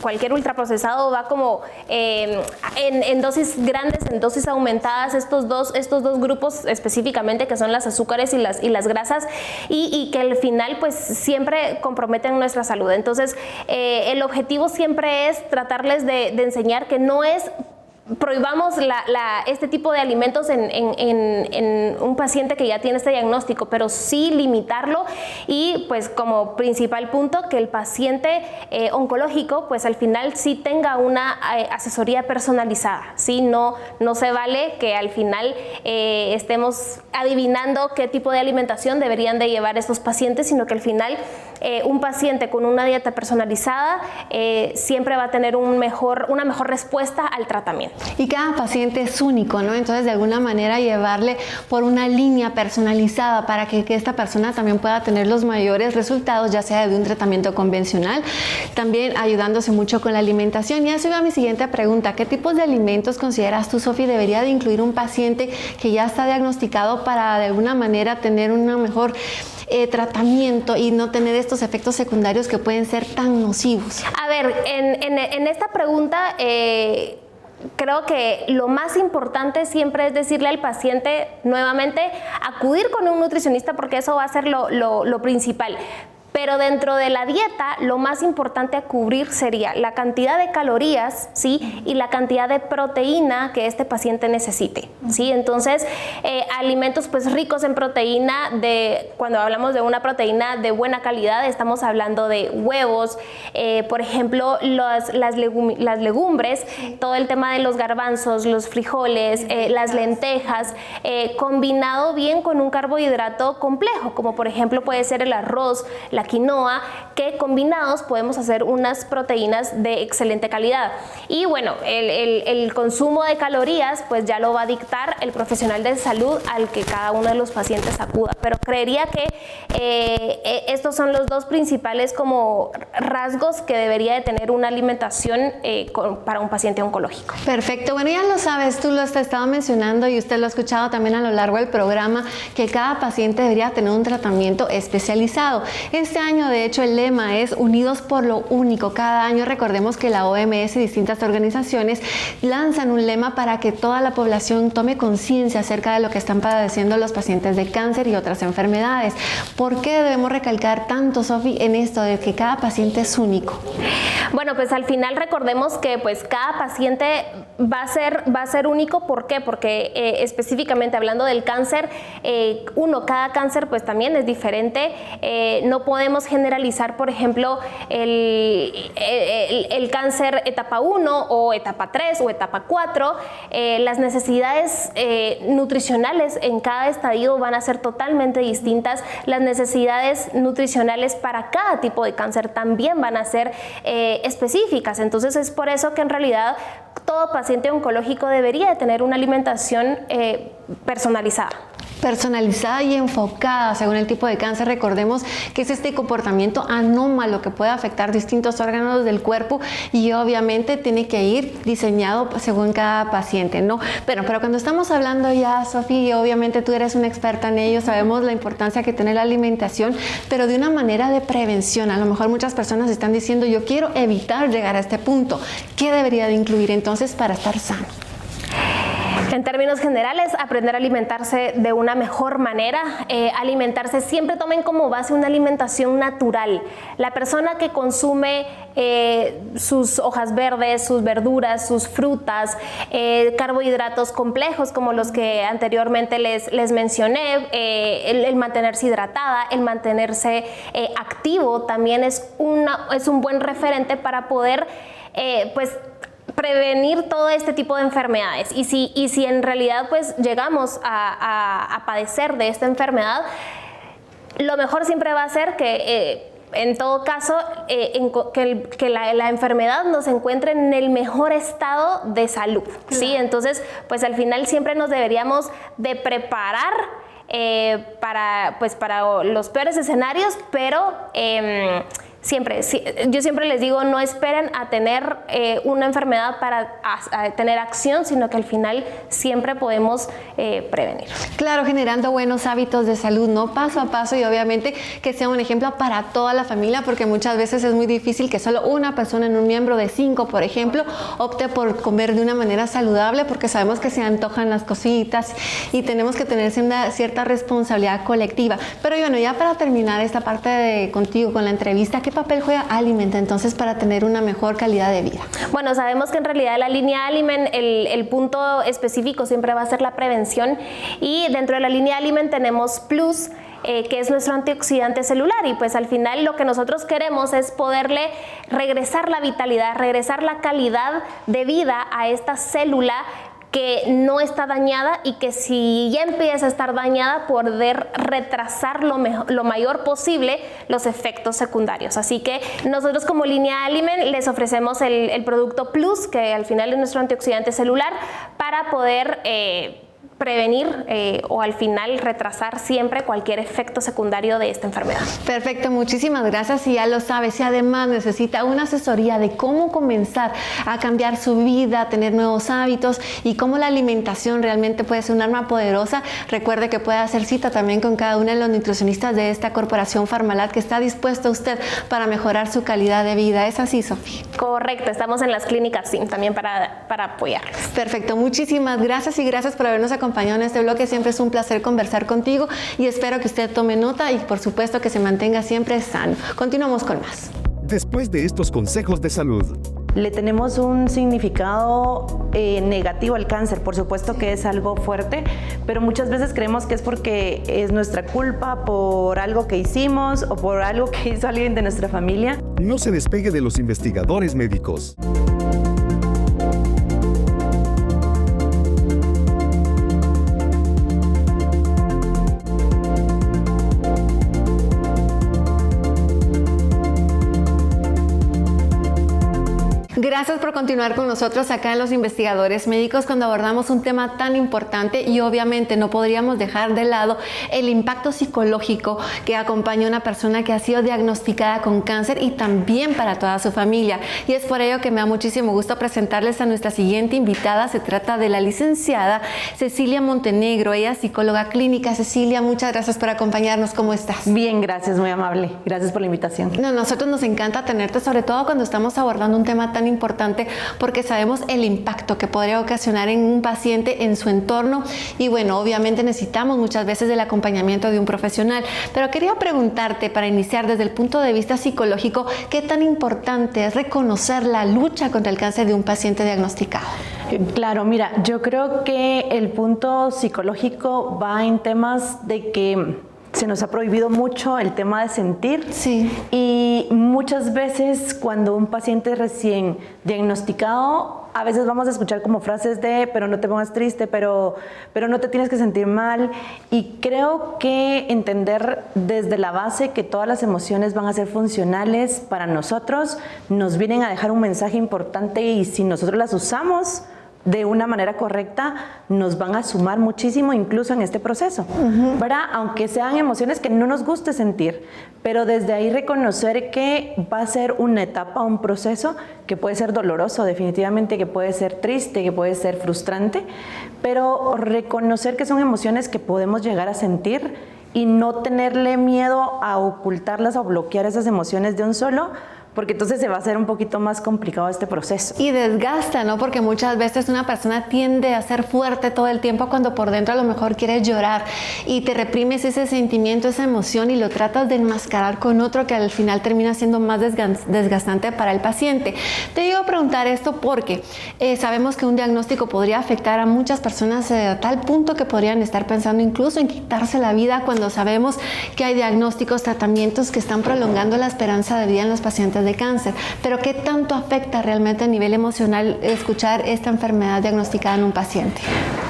cualquier ultraprocesado va como en dosis grandes, en dosis aumentadas, estos dos grupos específicamente, que son las azúcares y las grasas, y que al final pues siempre comprometen nuestra salud. Entonces, el objetivo siempre es tratarles de enseñar que no es prohibamos este tipo de alimentos en un paciente que ya tiene este diagnóstico, pero sí limitarlo, y pues como principal punto que el paciente oncológico pues al final sí tenga una asesoría personalizada, ¿sí? No se vale que al final estemos adivinando qué tipo de alimentación deberían de llevar estos pacientes, sino que al final un paciente con una dieta personalizada siempre va a tener una mejor respuesta al tratamiento. Y cada paciente es único, ¿no? Entonces, de alguna manera llevarle por una línea personalizada para que esta persona también pueda tener los mayores resultados, ya sea de un tratamiento convencional, también ayudándose mucho con la alimentación. Y eso iba a mi siguiente pregunta. ¿Qué tipos de alimentos consideras tú, Sofía, debería de incluir un paciente que ya está diagnosticado para de alguna manera tener una mejor tratamiento y no tener estos efectos secundarios que pueden ser tan nocivos? A ver, en esta pregunta creo que lo más importante siempre es decirle al paciente nuevamente acudir con un nutricionista, porque eso va a ser lo principal. Pero dentro de la dieta, lo más importante a cubrir sería la cantidad de calorías, ¿sí? Y la cantidad de proteína que este paciente necesite, ¿sí? Entonces, alimentos pues ricos en proteína, cuando hablamos de una proteína de buena calidad, estamos hablando de huevos, por ejemplo, las legumbres, todo el tema de los garbanzos, los frijoles, las lentejas, combinado bien con un carbohidrato complejo, como por ejemplo puede ser el arroz, la quinoa, que combinados podemos hacer unas proteínas de excelente calidad. Y bueno, el consumo de calorías pues ya lo va a dictar el profesional de salud al que cada uno de los pacientes acuda, pero creería que estos son los dos principales como rasgos que debería de tener una alimentación para un paciente oncológico. Perfecto, bueno, ya lo sabes, tú lo has estado mencionando y usted lo ha escuchado también a lo largo del programa, que cada paciente debería tener un tratamiento especializado. Este año, de hecho, el lema es Unidos por lo Único. Cada año recordemos que la OMS y distintas organizaciones lanzan un lema para que toda la población tome conciencia acerca de lo que están padeciendo los pacientes de cáncer y otras enfermedades. ¿Por qué debemos recalcar tanto, Sofi, en esto de que cada paciente es único? Bueno, pues al final recordemos que pues cada paciente va a ser único. ¿Por qué? Porque específicamente hablando del cáncer, cada cáncer pues también es diferente. No podemos generalizar, por ejemplo, el cáncer etapa 1 o etapa 3 o etapa 4. Las necesidades nutricionales en cada estadio van a ser totalmente distintas. Las necesidades nutricionales para cada tipo de cáncer también van a ser específicas. Entonces es por eso que en realidad todo paciente oncológico debería de tener una alimentación personalizada y enfocada según el tipo de cáncer. Recordemos que es este comportamiento anómalo que puede afectar distintos órganos del cuerpo y obviamente tiene que ir diseñado según cada paciente, ¿no? Pero cuando estamos hablando ya, Sofi, obviamente tú eres una experta en ello, sabemos la importancia que tiene la alimentación, pero de una manera de prevención. A lo mejor muchas personas están diciendo, yo quiero evitar llegar a este punto. ¿Qué debería de incluir entonces para estar sano? En términos generales, aprender a alimentarse de una mejor manera. Alimentarse, siempre tomen como base una alimentación natural. La persona que consume sus hojas verdes, sus verduras, sus frutas, carbohidratos complejos como los que anteriormente les mencioné, el mantenerse hidratada, el mantenerse activo también es un buen referente para poder prevenir todo este tipo de enfermedades. Y si en realidad pues llegamos a padecer de esta enfermedad, lo mejor siempre va a ser que en todo caso que la enfermedad nos encuentre en el mejor estado de salud, ¿sí? Entonces pues al final siempre nos deberíamos de preparar para los peores escenarios, pero yo siempre les digo, no esperen a tener una enfermedad para tener acción, sino que al final siempre podemos prevenir. Claro, generando buenos hábitos de salud, ¿no? Paso a paso, y obviamente que sea un ejemplo para toda la familia, porque muchas veces es muy difícil que solo una persona en un miembro de 5, por ejemplo, opte por comer de una manera saludable, porque sabemos que se antojan las cositas y tenemos que tener una cierta responsabilidad colectiva. Pero bueno, ya para terminar esta parte contigo con la entrevista, ¿qué papel juega Aliment entonces para tener una mejor calidad de vida? Bueno, sabemos que en realidad la línea Aliment, el punto específico siempre va a ser la prevención, y dentro de la línea Aliment tenemos Plus, que es nuestro antioxidante celular, y pues al final lo que nosotros queremos es poderle regresar la vitalidad, regresar la calidad de vida a esta célula que no está dañada, y que si ya empieza a estar dañada, poder retrasar lo mayor posible los efectos secundarios. Así que nosotros como línea Aliment les ofrecemos el producto Plus, que al final es nuestro antioxidante celular, para poder prevenir o al final retrasar siempre cualquier efecto secundario de esta enfermedad. Perfecto, muchísimas gracias. Y ya lo sabes, si además necesita una asesoría de cómo comenzar a cambiar su vida, tener nuevos hábitos y cómo la alimentación realmente puede ser un arma poderosa, recuerde que puede hacer cita también con cada uno de los nutricionistas de esta corporación Farmalat, que está dispuesto a usted para mejorar su calidad de vida. ¿Es así, Sofía? Correcto, estamos en las clínicas SIM también para apoyarlos. Perfecto, muchísimas gracias, y gracias por habernos acompañado acompañado en este bloque. Siempre es un placer conversar contigo y espero que usted tome nota y por supuesto que se mantenga siempre sano. Continuamos con más. Después de estos consejos de salud, Le tenemos un significado negativo al cáncer. Por supuesto que es algo fuerte, pero muchas veces creemos que es porque es nuestra culpa por algo que hicimos o por algo que hizo alguien de nuestra familia. no se despegue de los investigadores médicos. Gracias por continuar con nosotros acá en Los Investigadores Médicos cuando abordamos un tema tan importante y obviamente no podríamos dejar de lado el impacto psicológico que acompaña a una persona que ha sido diagnosticada con cáncer y también para toda su familia. Y es por ello que me da muchísimo gusto presentarles a nuestra siguiente invitada. Se trata de la licenciada Cecilia Montenegro. Ella es psicóloga clínica. Cecilia, muchas gracias por acompañarnos. ¿Cómo estás? Bien, gracias, muy amable. Gracias por la invitación. No, nosotros nos encanta tenerte, sobre todo cuando estamos abordando un tema tan importante porque sabemos el impacto que podría ocasionar en un paciente, en su entorno y bueno, obviamente necesitamos muchas veces el acompañamiento de un profesional. Pero quería preguntarte para iniciar desde el punto de vista psicológico, ¿qué tan importante es reconocer la lucha contra el cáncer de un paciente diagnosticado? Claro, mira, yo creo que el punto psicológico va en temas de que se nos ha prohibido mucho el tema de sentir. Sí. Y muchas veces cuando un paciente recién diagnosticado, a veces vamos a escuchar como frases de, pero no te pongas triste, pero no te tienes que sentir mal. Y creo que entender desde la base que todas las emociones van a ser funcionales para nosotros, nos vienen a dejar un mensaje importante y si nosotros las usamos de una manera correcta, nos van a sumar muchísimo incluso en este proceso, ¿verdad? Aunque sean emociones que no nos guste sentir, pero desde ahí reconocer que va a ser una etapa, un proceso que puede ser doloroso definitivamente, que puede ser triste, que puede ser frustrante, pero reconocer que son emociones que podemos llegar a sentir y no tenerle miedo a ocultarlas o bloquear esas emociones de un solo, porque entonces se va a hacer un poquito más complicado este proceso. Y desgasta, ¿no? Porque muchas veces una persona tiende a ser fuerte todo el tiempo cuando por dentro a lo mejor quieres llorar y te reprimes ese sentimiento, esa emoción y lo tratas de enmascarar con otro que al final termina siendo más desgastante para el paciente. Te digo a preguntar esto porque sabemos que un diagnóstico podría afectar a muchas personas a tal punto que podrían estar pensando incluso en quitarse la vida cuando sabemos que hay diagnósticos, tratamientos que están prolongando la esperanza de vida en los pacientes de cáncer. Pero ¿qué tanto afecta realmente a nivel emocional escuchar esta enfermedad diagnosticada en un paciente?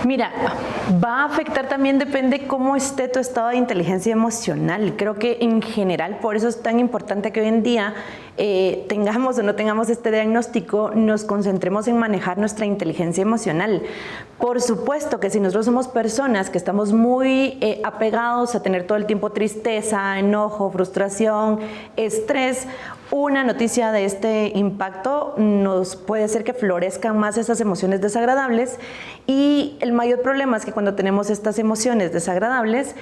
Mira, va a afectar también, depende cómo esté tu estado de inteligencia emocional. Creo que en general, por eso es tan importante que hoy en día tengamos o no tengamos este diagnóstico, nos concentremos en manejar nuestra inteligencia emocional. Por supuesto que si nosotros somos personas que estamos muy apegados a tener todo el tiempo tristeza, enojo, frustración, estrés, una noticia de este impacto nos puede hacer que florezcan más esas emociones desagradables y el mayor problema es que cuando tenemos estas emociones desagradables,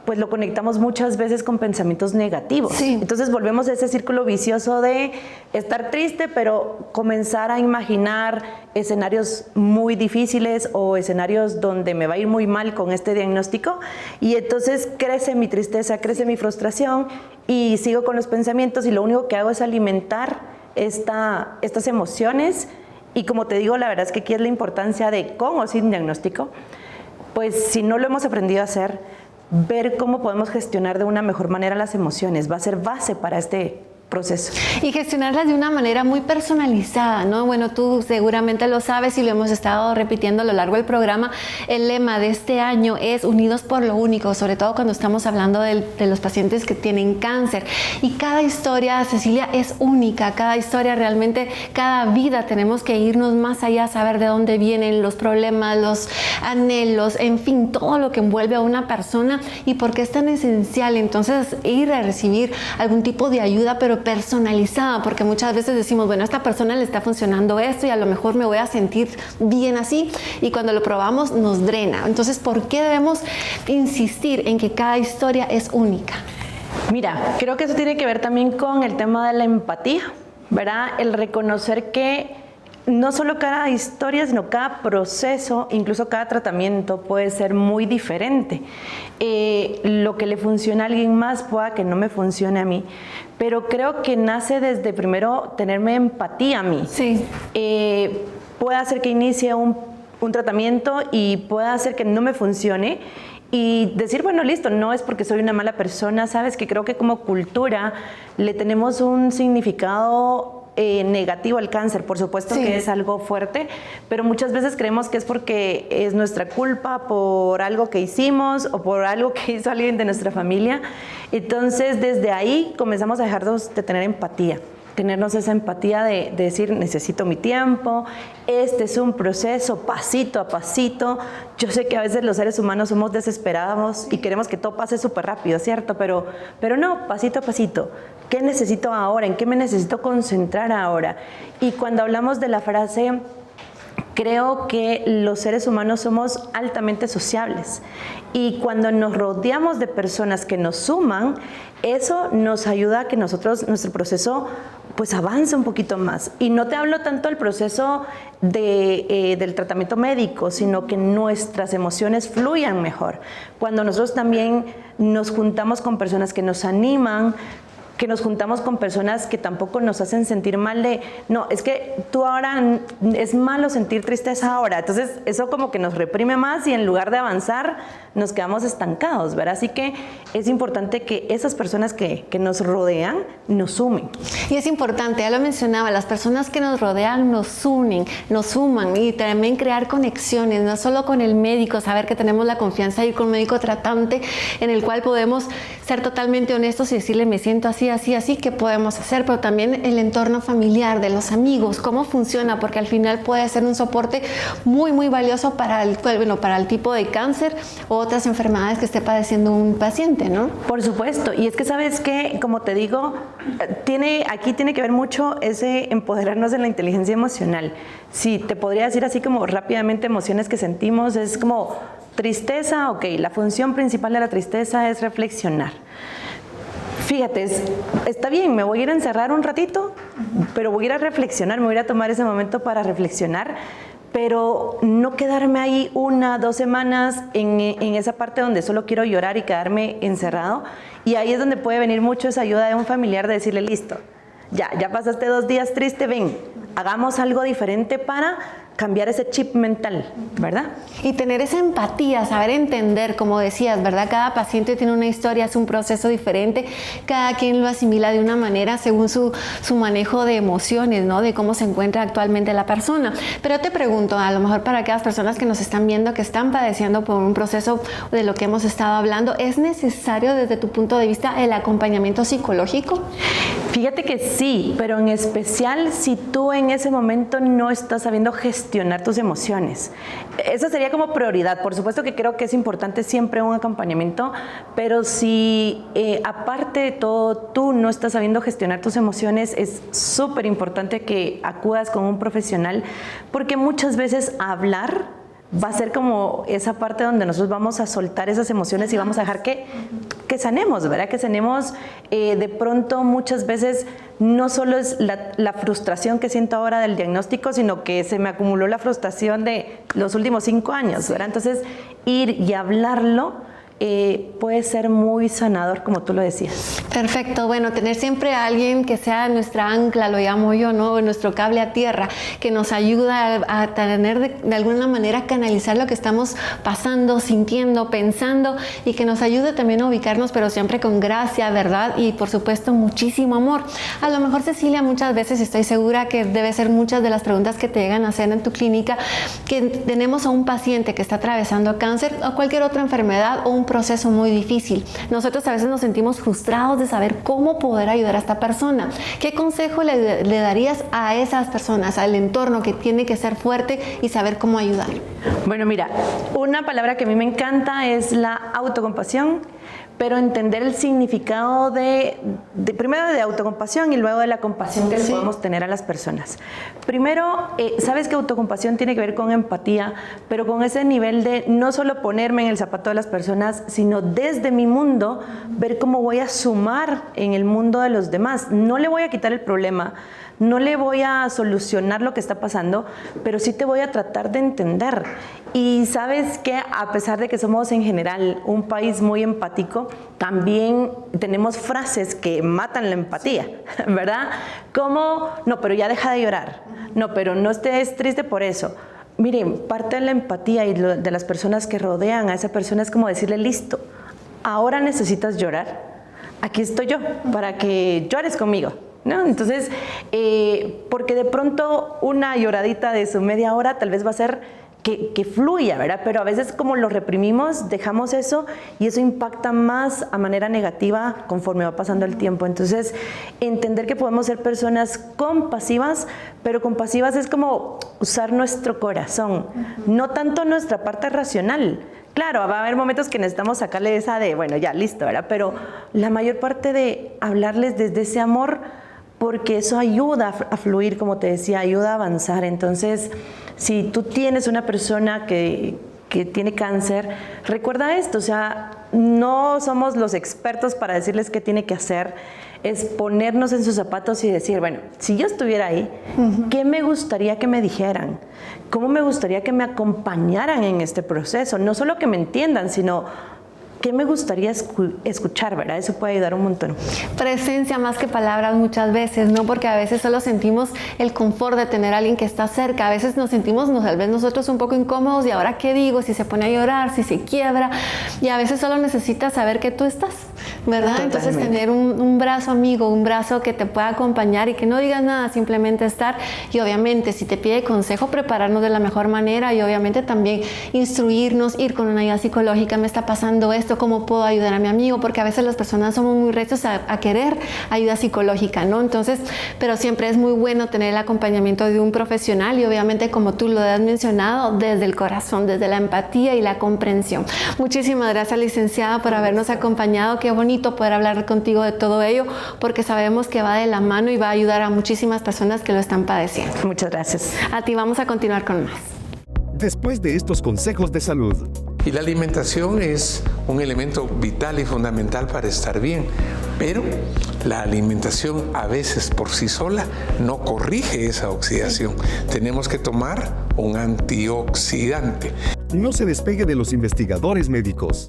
pues lo conectamos muchas veces con pensamientos negativos. Sí. Entonces volvemos a ese círculo vicioso de estar triste, pero comenzar a imaginar escenarios muy difíciles o escenarios donde me va a ir muy mal con este diagnóstico y entonces crece mi tristeza, crece mi frustración y sigo con los pensamientos y lo único que hago es alimentar estas emociones y como te digo, la verdad es que aquí es la importancia de con o sin diagnóstico, pues si no lo hemos aprendido a hacer, ver cómo podemos gestionar de una mejor manera las emociones va a ser base para este proceso. Y gestionarlas de una manera muy personalizada, ¿no? Bueno, tú seguramente lo sabes y lo hemos estado repitiendo a lo largo del programa. El lema de este año es Unidos por lo Único, sobre todo cuando estamos hablando de los pacientes que tienen cáncer. Y cada historia, Cecilia, es única. Cada historia realmente, cada vida tenemos que irnos más allá, saber de dónde vienen los problemas, los anhelos, en fin, todo lo que envuelve a una persona y por qué es tan esencial entonces ir a recibir algún tipo de ayuda, pero personalizada, porque muchas veces decimos, bueno, a esta persona le está funcionando esto y a lo mejor me voy a sentir bien así y cuando lo probamos nos drena. Entonces, ¿por qué debemos insistir en que cada historia es única? Mira, creo que eso tiene que ver también con el tema de la empatía, ¿verdad? El reconocer que no solo cada historia, sino cada proceso, incluso cada tratamiento puede ser muy diferente. Lo que le funciona a alguien más pueda que no me funcione a mí, pero creo que nace desde primero tenerme empatía a mí. Sí. Puede hacer que inicie un tratamiento y puede hacer que no me funcione y decir, bueno, listo, no es porque soy una mala persona, sabes que creo que como cultura le tenemos un significado negativo al cáncer, por supuesto que es algo fuerte, pero muchas veces creemos que es porque es nuestra culpa por algo que hicimos o por algo que hizo alguien de nuestra familia. Entonces, desde ahí comenzamos a dejarnos de tener empatía. Tenernos esa empatía de decir, necesito mi tiempo, este es un proceso pasito a pasito. Yo sé que a veces los seres humanos somos desesperados y queremos que todo pase súper rápido, ¿cierto? Pero no, pasito a pasito. ¿Qué necesito ahora? ¿En qué me necesito concentrar ahora? Y cuando hablamos de la frase, creo que los seres humanos somos altamente sociables y cuando nos rodeamos de personas que nos suman, eso nos ayuda a que nuestro proceso pues avance un poquito más. Y no te hablo tanto del proceso del tratamiento médico, sino que nuestras emociones fluyan mejor. Cuando nosotros también nos juntamos con personas que nos animan, que nos juntamos con personas que tampoco nos hacen sentir mal de, no, es que tú ahora, es malo sentir tristeza ahora. Entonces, eso como que nos reprime más y en lugar de avanzar, nos quedamos estancados, ¿verdad? Así que es importante que esas personas que nos rodean nos sumen. Y es importante, ya lo mencionaba, las personas que nos rodean nos unen, nos suman y también crear conexiones, no solo con el médico, saber que tenemos la confianza de ir con un médico tratante en el cual podemos ser totalmente honestos y decirle, me siento así, así, ¿qué podemos hacer? Pero también el entorno familiar, de los amigos, cómo funciona, porque al final puede ser un soporte muy, muy valioso para el tipo de cáncer o otras enfermedades que esté padeciendo un paciente, ¿no? Por supuesto, y es que sabes que, como te digo, aquí tiene que ver mucho ese empoderarnos en la inteligencia emocional. Sí, te podría decir así como rápidamente emociones que sentimos, es como tristeza, ok, la función principal de la tristeza es reflexionar. Fíjate, está bien, me voy a ir a encerrar un ratito, pero voy a ir a reflexionar, me voy a ir a tomar ese momento para reflexionar, pero no quedarme ahí 1, 2 semanas en esa parte donde solo quiero llorar y quedarme encerrado. Y ahí es donde puede venir mucho esa ayuda de un familiar de decirle, listo, ya pasaste 2 días triste, ven, hagamos algo diferente para cambiar ese chip mental, ¿verdad? Y tener esa empatía, saber entender, como decías, ¿verdad? Cada paciente tiene una historia, es un proceso diferente, cada quien lo asimila de una manera según su manejo de emociones, ¿no? De cómo se encuentra actualmente la persona. Pero te pregunto, a lo mejor para aquellas personas que nos están viendo, que están padeciendo por un proceso de lo que hemos estado hablando, ¿es necesario desde tu punto de vista el acompañamiento psicológico? Fíjate que sí, pero en especial si tú en ese momento no estás sabiendo gestionar tus emociones. Esa sería como prioridad. Por supuesto que creo que es importante siempre un acompañamiento, pero si aparte de todo tú no estás sabiendo gestionar tus emociones, es súper importante que acudas con un profesional, porque muchas veces hablar va a ser como esa parte donde nosotros vamos a soltar esas emociones y vamos a dejar que sanemos, ¿verdad? Que sanemos. De pronto muchas veces no solo es la frustración que siento ahora del diagnóstico, sino que se me acumuló la frustración de los últimos 5 años, ¿verdad? Entonces ir y hablarlo puede ser muy sanador, como tú lo decías. Perfecto. Bueno, tener siempre a alguien que sea nuestra ancla, lo llamo yo, ¿no? Nuestro cable a tierra, que nos ayuda a tener de alguna manera canalizar lo que estamos pasando, sintiendo, pensando y que nos ayude también a ubicarnos, pero siempre con gracia, verdad y por supuesto muchísimo amor. A lo mejor, Cecilia, muchas veces estoy segura que debe ser muchas de las preguntas que te llegan a hacer en tu clínica, que tenemos a un paciente que está atravesando cáncer o cualquier otra enfermedad o un proceso muy difícil. Nosotros a veces nos sentimos frustrados de saber cómo poder ayudar a esta persona. ¿Qué consejo le darías a esas personas, al entorno que tiene que ser fuerte y saber cómo ayudar? Bueno, mira, una palabra que a mí me encanta es la autocompasión, pero entender el significado primero de autocompasión y luego de la compasión que le podemos tener a las personas. Primero, sabes que autocompasión tiene que ver con empatía, pero con ese nivel de no solo ponerme en el zapato de las personas, sino desde mi mundo, ver cómo voy a sumar en el mundo de los demás. No le voy a quitar el problema, no le voy a solucionar lo que está pasando, pero sí te voy a tratar de entender. Y sabes que a pesar de que somos en general un país muy empático, también tenemos frases que matan la empatía, ¿verdad? Como, no, pero ya deja de llorar, no, pero no estés triste por eso. Miren, parte de la empatía y de las personas que rodean a esa persona es como decirle, listo, ahora necesitas llorar, aquí estoy yo para que llores conmigo, ¿no? Entonces, porque de pronto una lloradita de su media hora tal vez va a ser que fluya, ¿verdad? Pero a veces como lo reprimimos, dejamos eso y eso impacta más a manera negativa conforme va pasando el tiempo. Entonces, entender que podemos ser personas compasivas, pero compasivas es como usar nuestro corazón, no tanto nuestra parte racional. Claro, va a haber momentos que necesitamos sacarle esa de, bueno, ya, listo, ¿verdad? Pero la mayor parte de hablarles desde ese amor, porque eso ayuda a fluir, como te decía, ayuda a avanzar. Entonces, si tú tienes una persona que tiene cáncer, recuerda esto, o sea, no somos los expertos para decirles qué tiene que hacer, es ponernos en sus zapatos y decir, bueno, si yo estuviera ahí, ¿qué me gustaría que me dijeran? ¿Cómo me gustaría que me acompañaran en este proceso? No solo que me entiendan, sino ¿qué me gustaría escuchar, verdad? Eso puede ayudar un montón. Presencia más que palabras muchas veces, ¿no? Porque a veces solo sentimos el confort de tener a alguien que está cerca. A veces nos sentimos, tal vez nosotros un poco incómodos, y ahora qué digo, si se pone a llorar, si se quiebra. Y a veces solo necesitas saber que tú estás, ¿verdad? Totalmente. Entonces tener un brazo amigo, un brazo que te pueda acompañar y que no digas nada, simplemente estar. Y obviamente si te pide consejo, prepararnos de la mejor manera y obviamente también instruirnos, ir con una ayuda psicológica, me está pasando esto, cómo puedo ayudar a mi amigo, porque a veces las personas somos muy recios a querer ayuda psicológica, ¿no? Entonces, pero siempre es muy bueno tener el acompañamiento de un profesional y obviamente, como tú lo has mencionado, desde el corazón, desde la empatía y la comprensión. Muchísimas gracias, licenciada, por habernos acompañado. Qué bonito poder hablar contigo de todo ello, porque sabemos que va de la mano y va a ayudar a muchísimas personas que lo están padeciendo. Muchas gracias. A ti, vamos a continuar con más. Después de estos consejos de salud, Y la alimentación es un elemento vital y fundamental para estar bien, pero la alimentación a veces por sí sola no corrige esa oxidación. Tenemos que tomar un antioxidante. no se despegue de los investigadores médicos.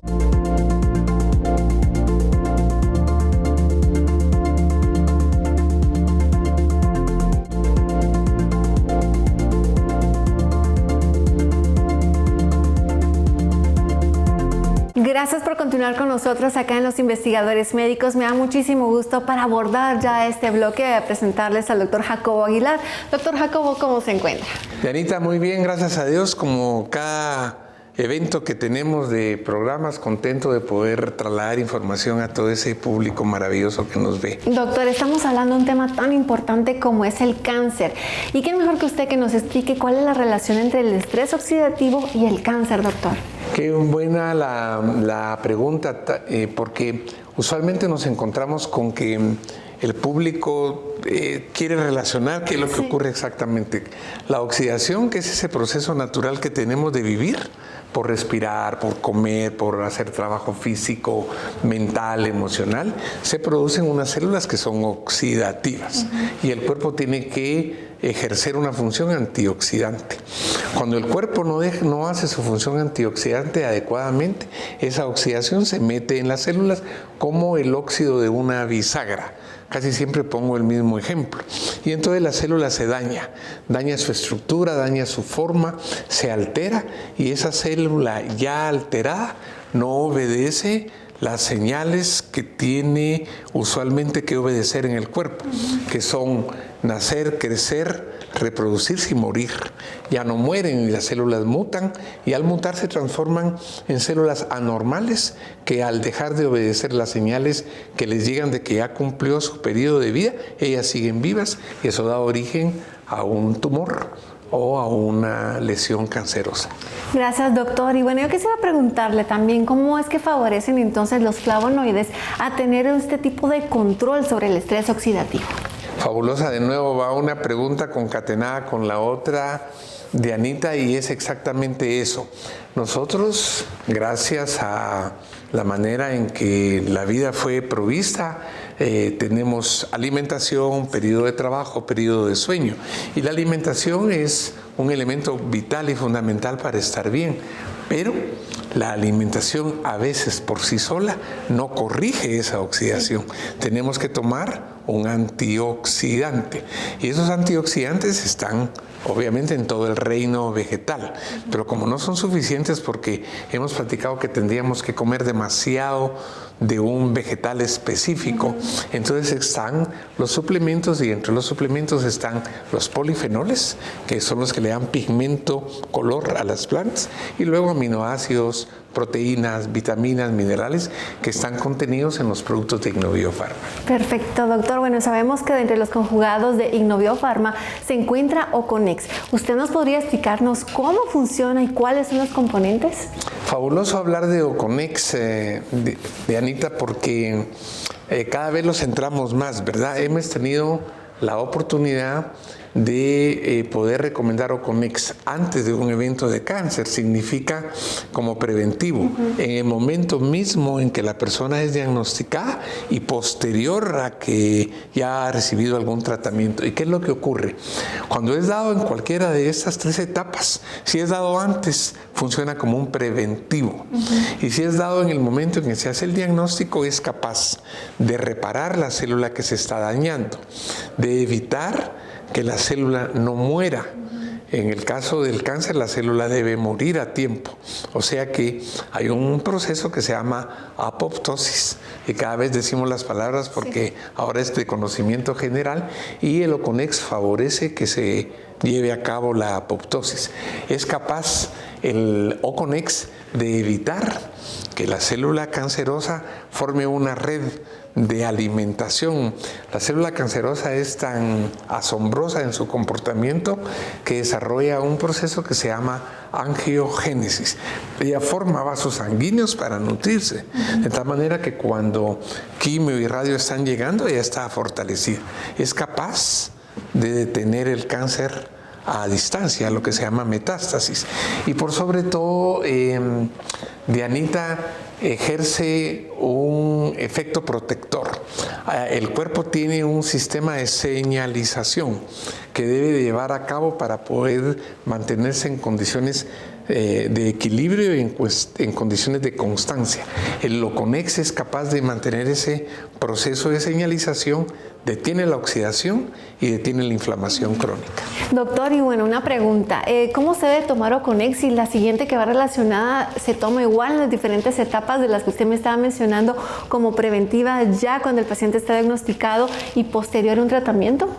Gracias por continuar con nosotros acá en Los Investigadores Médicos. Me da muchísimo gusto para abordar ya este bloque, presentarles al doctor Jacobo Aguilar. Doctor Jacobo, ¿cómo se encuentra? Dianita, muy bien, gracias a Dios. Como cada evento que tenemos de programas, contento de poder trasladar información a todo ese público maravilloso que nos ve. Doctor, estamos hablando de un tema tan importante como es el cáncer. ¿Y qué mejor que usted que nos explique cuál es la relación entre el estrés oxidativo y el cáncer, doctor? Qué buena la pregunta, porque usualmente nos encontramos con que el público quiere relacionar qué es lo que ocurre exactamente. La oxidación, que es ese proceso natural que tenemos de vivir, por respirar, por comer, por hacer trabajo físico, mental, emocional, se producen unas células que son oxidativas y el cuerpo tiene que ejercer una función antioxidante. Cuando el cuerpo no hace su función antioxidante adecuadamente, esa oxidación se mete en las células como el óxido de una bisagra. Casi siempre pongo el mismo ejemplo. Y entonces la célula se daña su estructura, daña su forma, se altera y esa célula ya alterada no obedece las señales que tiene usualmente que obedecer en el cuerpo, que son nacer, crecer, reproducirse y morir. Ya no mueren y las células mutan y al mutar se transforman en células anormales que al dejar de obedecer las señales que les llegan de que ya cumplió su periodo de vida, ellas siguen vivas y eso da origen a un tumor o a una lesión cancerosa. Gracias, doctor. Y bueno, yo quisiera preguntarle también cómo es que favorecen entonces los flavonoides a tener este tipo de control sobre el estrés oxidativo. Fabulosa, de nuevo va una pregunta concatenada con la otra de Anita, y es exactamente eso. Nosotros, gracias a la manera en que la vida fue provista, tenemos alimentación, periodo de trabajo, periodo de sueño. Y la alimentación es un elemento vital y fundamental para estar bien. Pero la alimentación a veces por sí sola no corrige esa oxidación. Tenemos que tomar un antioxidante. Y esos antioxidantes están obviamente en todo el reino vegetal, pero como no son suficientes porque hemos platicado que tendríamos que comer demasiado de un vegetal específico, entonces están los suplementos, y entre los suplementos están los polifenoles, que son los que le dan pigmento, color a las plantas, y luego aminoácidos, proteínas, vitaminas, minerales que están contenidos en los productos de Ignovio-Pharma. Perfecto, doctor. Bueno, sabemos que entre los conjugados de Ignovio-Pharma se encuentra Oconex. ¿Usted nos podría explicarnos cómo funciona y cuáles son los componentes? Fabuloso hablar de Oconex, de Anita, porque cada vez lo centramos más, ¿verdad? Hemos tenido la oportunidad de poder recomendar Oconex antes de un evento de cáncer. Significa como preventivo, en el momento mismo en que la persona es diagnosticada y posterior a que ya ha recibido algún tratamiento. ¿Y qué es lo que ocurre? Cuando es dado en cualquiera de estas 3 etapas, si es dado antes, funciona como un preventivo. Y si es dado en el momento en que se hace el diagnóstico, es capaz de reparar la célula que se está dañando, de evitar que la célula no muera. En el caso del cáncer, la célula debe morir a tiempo. O sea que hay un proceso que se llama apoptosis. Y cada vez decimos las palabras porque ahora es de conocimiento general, y el Oconex favorece que se lleve a cabo la apoptosis. Es capaz el Oconex de evitar que la célula cancerosa forme una red de alimentación. La célula cancerosa es tan asombrosa en su comportamiento que desarrolla un proceso que se llama angiogénesis. Ella forma vasos sanguíneos para nutrirse, de tal manera que cuando quimio y radio están llegando, ella está fortalecida. Es capaz de detener el cáncer a distancia, lo que se llama metástasis. Y por sobre todo, Dianita ejerce un efecto protector. El cuerpo tiene un sistema de señalización que debe de llevar a cabo para poder mantenerse en condiciones de equilibrio y en condiciones de constancia. El Oconex es capaz de mantener ese proceso de señalización, detiene la oxidación y detiene la inflamación crónica. Doctor, y bueno, una pregunta. ¿Cómo se debe tomar Oconex? Y la siguiente que va relacionada, ¿se toma igual en las diferentes etapas de las que usted me estaba mencionando como preventiva ya cuando el paciente está diagnosticado y posterior a un tratamiento?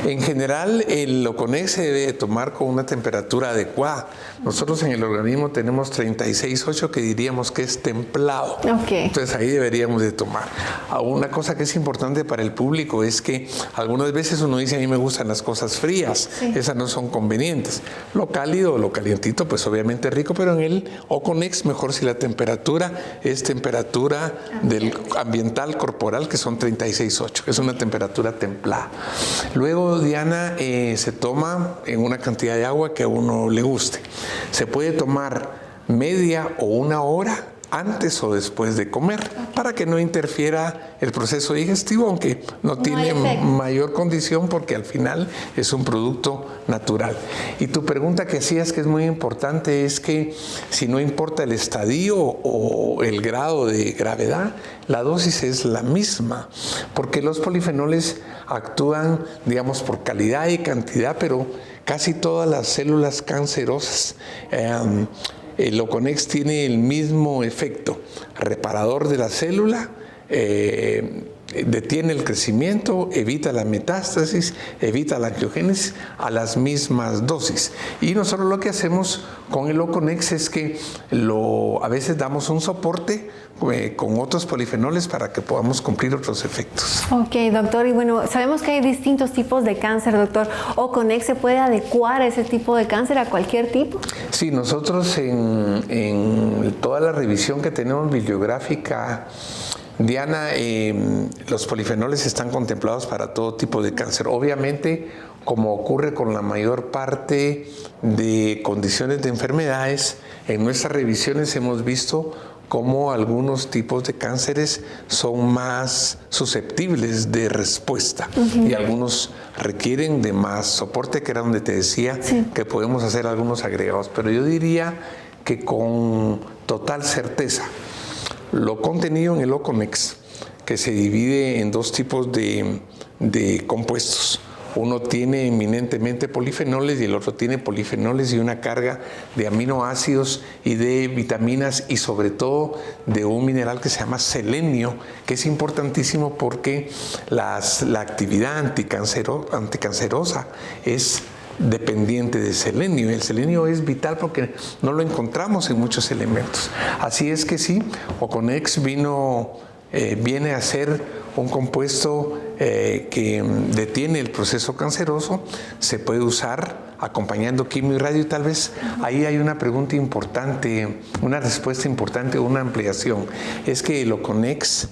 En general, el Oconex se debe tomar con una temperatura adecuada. Nosotros en el organismo tenemos 36,8 que diríamos que es templado. Okay. Entonces ahí deberíamos de tomar. Una cosa que es importante para el público es que algunas veces uno dice, a mí me gustan las cosas frías, esas no son convenientes. Lo cálido o lo calientito, pues obviamente es rico, pero en el Oconex mejor si la temperatura es temperatura del ambiental corporal, que son 36,8, que es una temperatura templada. Luego, Diana, se toma en una cantidad de agua que a uno le guste. Se puede tomar media o 1 hora antes o después de comer, para que no interfiera el proceso digestivo, aunque no tiene mayor condición porque al final es un producto natural. Y tu pregunta que hacías, que es muy importante, es que si no importa el estadio o el grado de gravedad, la dosis es la misma, porque los polifenoles actúan, digamos, por calidad y cantidad, pero casi todas las células cancerosas, el Oconex tiene el mismo efecto, reparador de la célula, detiene el crecimiento, evita la metástasis, evita la angiogénesis a las mismas dosis. Y nosotros lo que hacemos con el Oconex es que a veces damos un soporte con otros polifenoles para que podamos cumplir otros efectos. Ok, doctor. Y bueno, sabemos que hay distintos tipos de cáncer, doctor. ¿Oconex se puede adecuar a ese tipo de cáncer, a cualquier tipo? Sí, nosotros en toda la revisión que tenemos bibliográfica, Diana, los polifenoles están contemplados para todo tipo de cáncer. Obviamente, como ocurre con la mayor parte de condiciones de enfermedades, en nuestras revisiones hemos visto cómo algunos tipos de cánceres son más susceptibles de respuesta y algunos requieren de más soporte, que era donde te decía que podemos hacer algunos agregados. Pero yo diría que con total certeza, lo contenido en el Oconex, que se divide en dos tipos de compuestos. Uno tiene eminentemente polifenoles y el otro tiene polifenoles y una carga de aminoácidos y de vitaminas y sobre todo de un mineral que se llama selenio, que es importantísimo porque la actividad anticancerosa es dependiente de selenio. El selenio es vital porque no lo encontramos en muchos elementos. Así es que sí, Oconex viene a ser un compuesto que detiene el proceso canceroso, se puede usar acompañando quimio y radio, y tal vez ahí hay una pregunta importante, una respuesta importante o una ampliación. Es que el Oconex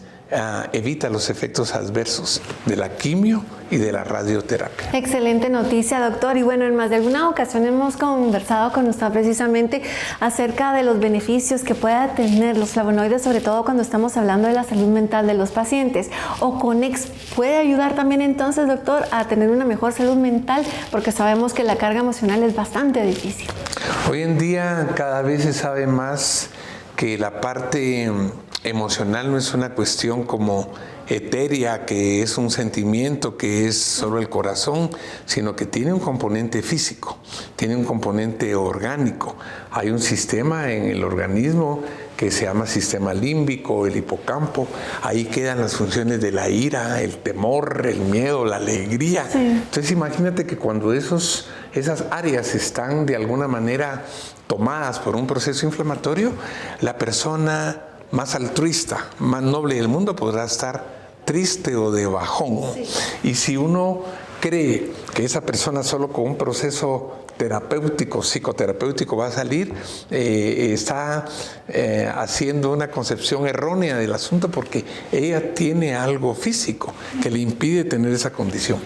evita los efectos adversos de la quimio y de la radioterapia. Excelente noticia, doctor. Y bueno, en más de alguna ocasión hemos conversado con usted precisamente acerca de los beneficios que pueda tener los flavonoides, sobre todo cuando estamos hablando de la salud mental de los pacientes. Oconex puede ayudar también entonces, doctor, a tener una mejor salud mental, porque sabemos que la carga emocional es bastante difícil. Hoy en día cada vez se sabe más que la parte emocional no es una cuestión como etérea, que es un sentimiento que es solo el corazón, sino que tiene un componente físico, tiene un componente orgánico. Hay un sistema en el organismo que se llama sistema límbico, el hipocampo. Ahí quedan las funciones de la ira, el temor, el miedo, la alegría. Sí. Entonces imagínate que cuando esas áreas están de alguna manera tomadas por un proceso inflamatorio, la persona más altruista, más noble del mundo podrá estar triste o de bajón. Sí. Y si uno cree que esa persona solo con un proceso terapéutico, psicoterapéutico va a salir, está haciendo una concepción errónea del asunto, porque ella tiene algo físico que le impide tener esa condición.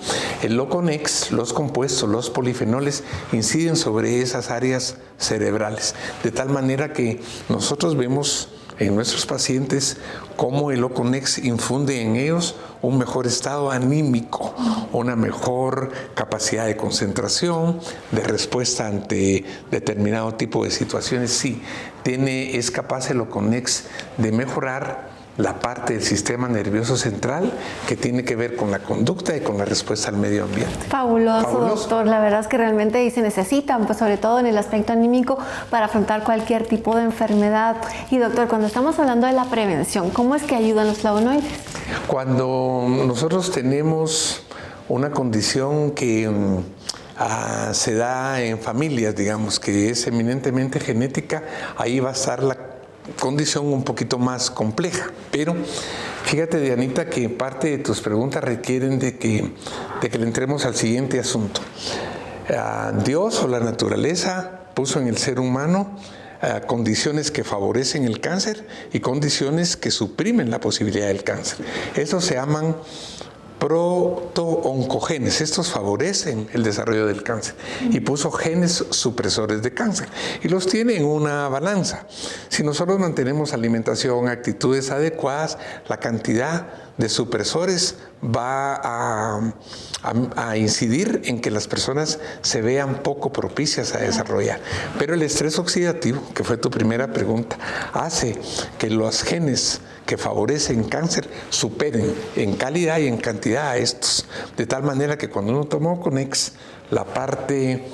El Oconex, los compuestos, los polifenoles inciden sobre esas áreas cerebrales, de tal manera que nosotros vemos en nuestros pacientes cómo el Oconex infunde en ellos un mejor estado anímico, una mejor capacidad de concentración, de respuesta ante determinado tipo de situaciones. Sí, es capaz el Oconex de mejorar la parte del sistema nervioso central que tiene que ver con la conducta y con la respuesta al medio ambiente. Fabuloso, doctor. La verdad es que realmente se necesitan, pues sobre todo en el aspecto anímico, para afrontar cualquier tipo de enfermedad. Y doctor, cuando estamos hablando de la prevención, ¿cómo es que ayudan los flavonoides? Cuando nosotros tenemos una condición que se da en familias, digamos, que es eminentemente genética, ahí va a estar la condición un poquito más compleja. Pero fíjate, Dianita, que parte de tus preguntas requieren de que le entremos al siguiente asunto. Dios o la naturaleza puso en el ser humano condiciones que favorecen el cáncer y condiciones que suprimen la posibilidad del cáncer. Estos se llaman protooncogenes. Estos favorecen el desarrollo del cáncer, y puso genes supresores de cáncer y los tiene en una balanza. Si nosotros mantenemos alimentación, actitudes adecuadas, la cantidad de supresores va a incidir en que las personas se vean poco propicias a desarrollar. Pero el estrés oxidativo, que fue tu primera pregunta, hace que los genes que favorecen cáncer superen en calidad y en cantidad a estos, de tal manera que cuando uno toma Oconex, la parte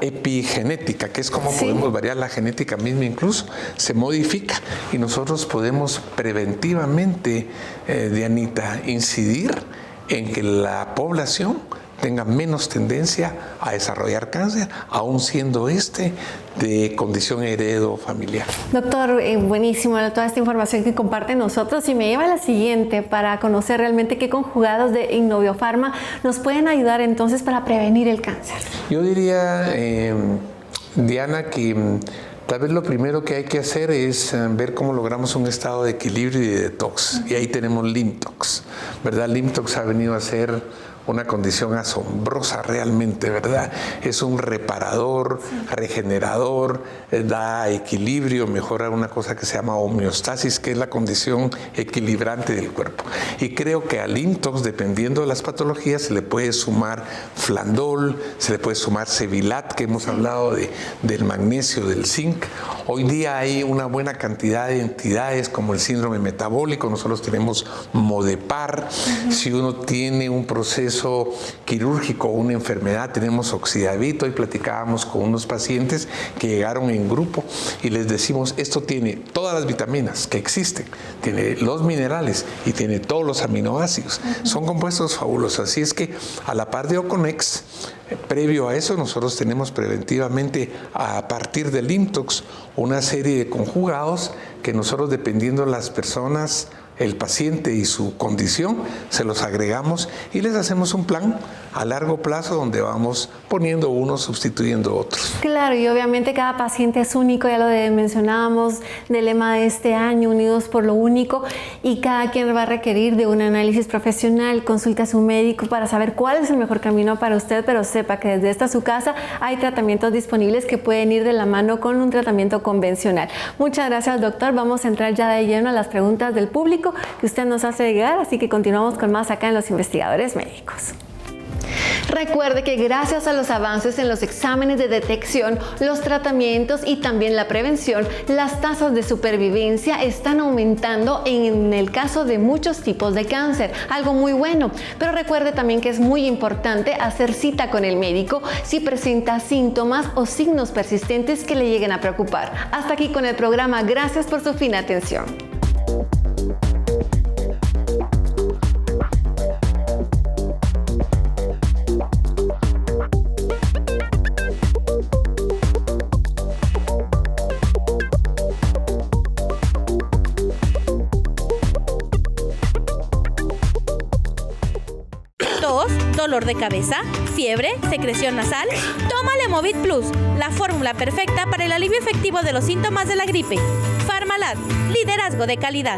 epigenética, que es como podemos variar la genética misma, incluso se modifica, y nosotros podemos preventivamente Dianita, incidir en que la población tenga menos tendencia a desarrollar cáncer, aún siendo de condición heredo familiar. Doctor, buenísimo toda esta información que comparte nosotros y me lleva a la siguiente para conocer realmente qué conjugados de Innoviofarma nos pueden ayudar entonces para prevenir el cáncer. Yo diría, Diana, que tal vez lo primero que hay que hacer es ver cómo logramos un estado de equilibrio y de detox. Y ahí tenemos Limtox, ¿verdad? Limtox ha venido a ser una condición asombrosa realmente, ¿verdad? Es un reparador, regenerador, da equilibrio, mejora una cosa que se llama homeostasis, que es la condición equilibrante del cuerpo. Y creo que al Limtox, dependiendo de las patologías, se le puede sumar Flandol, se le puede sumar Cevilat, que hemos hablado del magnesio, del zinc. Hoy día hay una buena cantidad de entidades como el síndrome metabólico, nosotros tenemos Modepar. Si uno tiene un proceso quirúrgico o una enfermedad, tenemos Oxidavit. Hoy platicábamos con unos pacientes que llegaron en grupo y les decimos, esto tiene todas las vitaminas que existen, tiene los minerales y tiene todos los aminoácidos. Son compuestos fabulosos. Así es que a la par de Oconex, previo a eso, nosotros tenemos preventivamente, a partir del Limtox, una serie de conjugados que nosotros, dependiendo de las personas, el paciente y su condición, se los agregamos y les hacemos un plan a largo plazo donde vamos poniendo unos, sustituyendo otros. Claro, y obviamente cada paciente es único, ya lo mencionábamos del lema de este año, unidos por lo único, y cada quien va a requerir de un análisis profesional. Consulte a su médico para saber cuál es el mejor camino para usted, pero sepa que desde esta su casa hay tratamientos disponibles que pueden ir de la mano con un tratamiento convencional. Muchas gracias, doctor. Vamos a entrar ya de lleno a las preguntas del público que usted nos hace llegar, así que continuamos con más acá en Los Investigadores Médicos. Recuerde que gracias a los avances en los exámenes de detección, los tratamientos y también la prevención, las tasas de supervivencia están aumentando en el caso de muchos tipos de cáncer, algo muy bueno. Pero recuerde también que es muy importante hacer cita con el médico si presenta síntomas o signos persistentes que le lleguen a preocupar. Hasta aquí con el programa. Gracias por su fina atención. Dolor de cabeza, fiebre, secreción nasal, toma Lemovit Plus, la fórmula perfecta para el alivio efectivo de los síntomas de la gripe. Farmalab, liderazgo de calidad.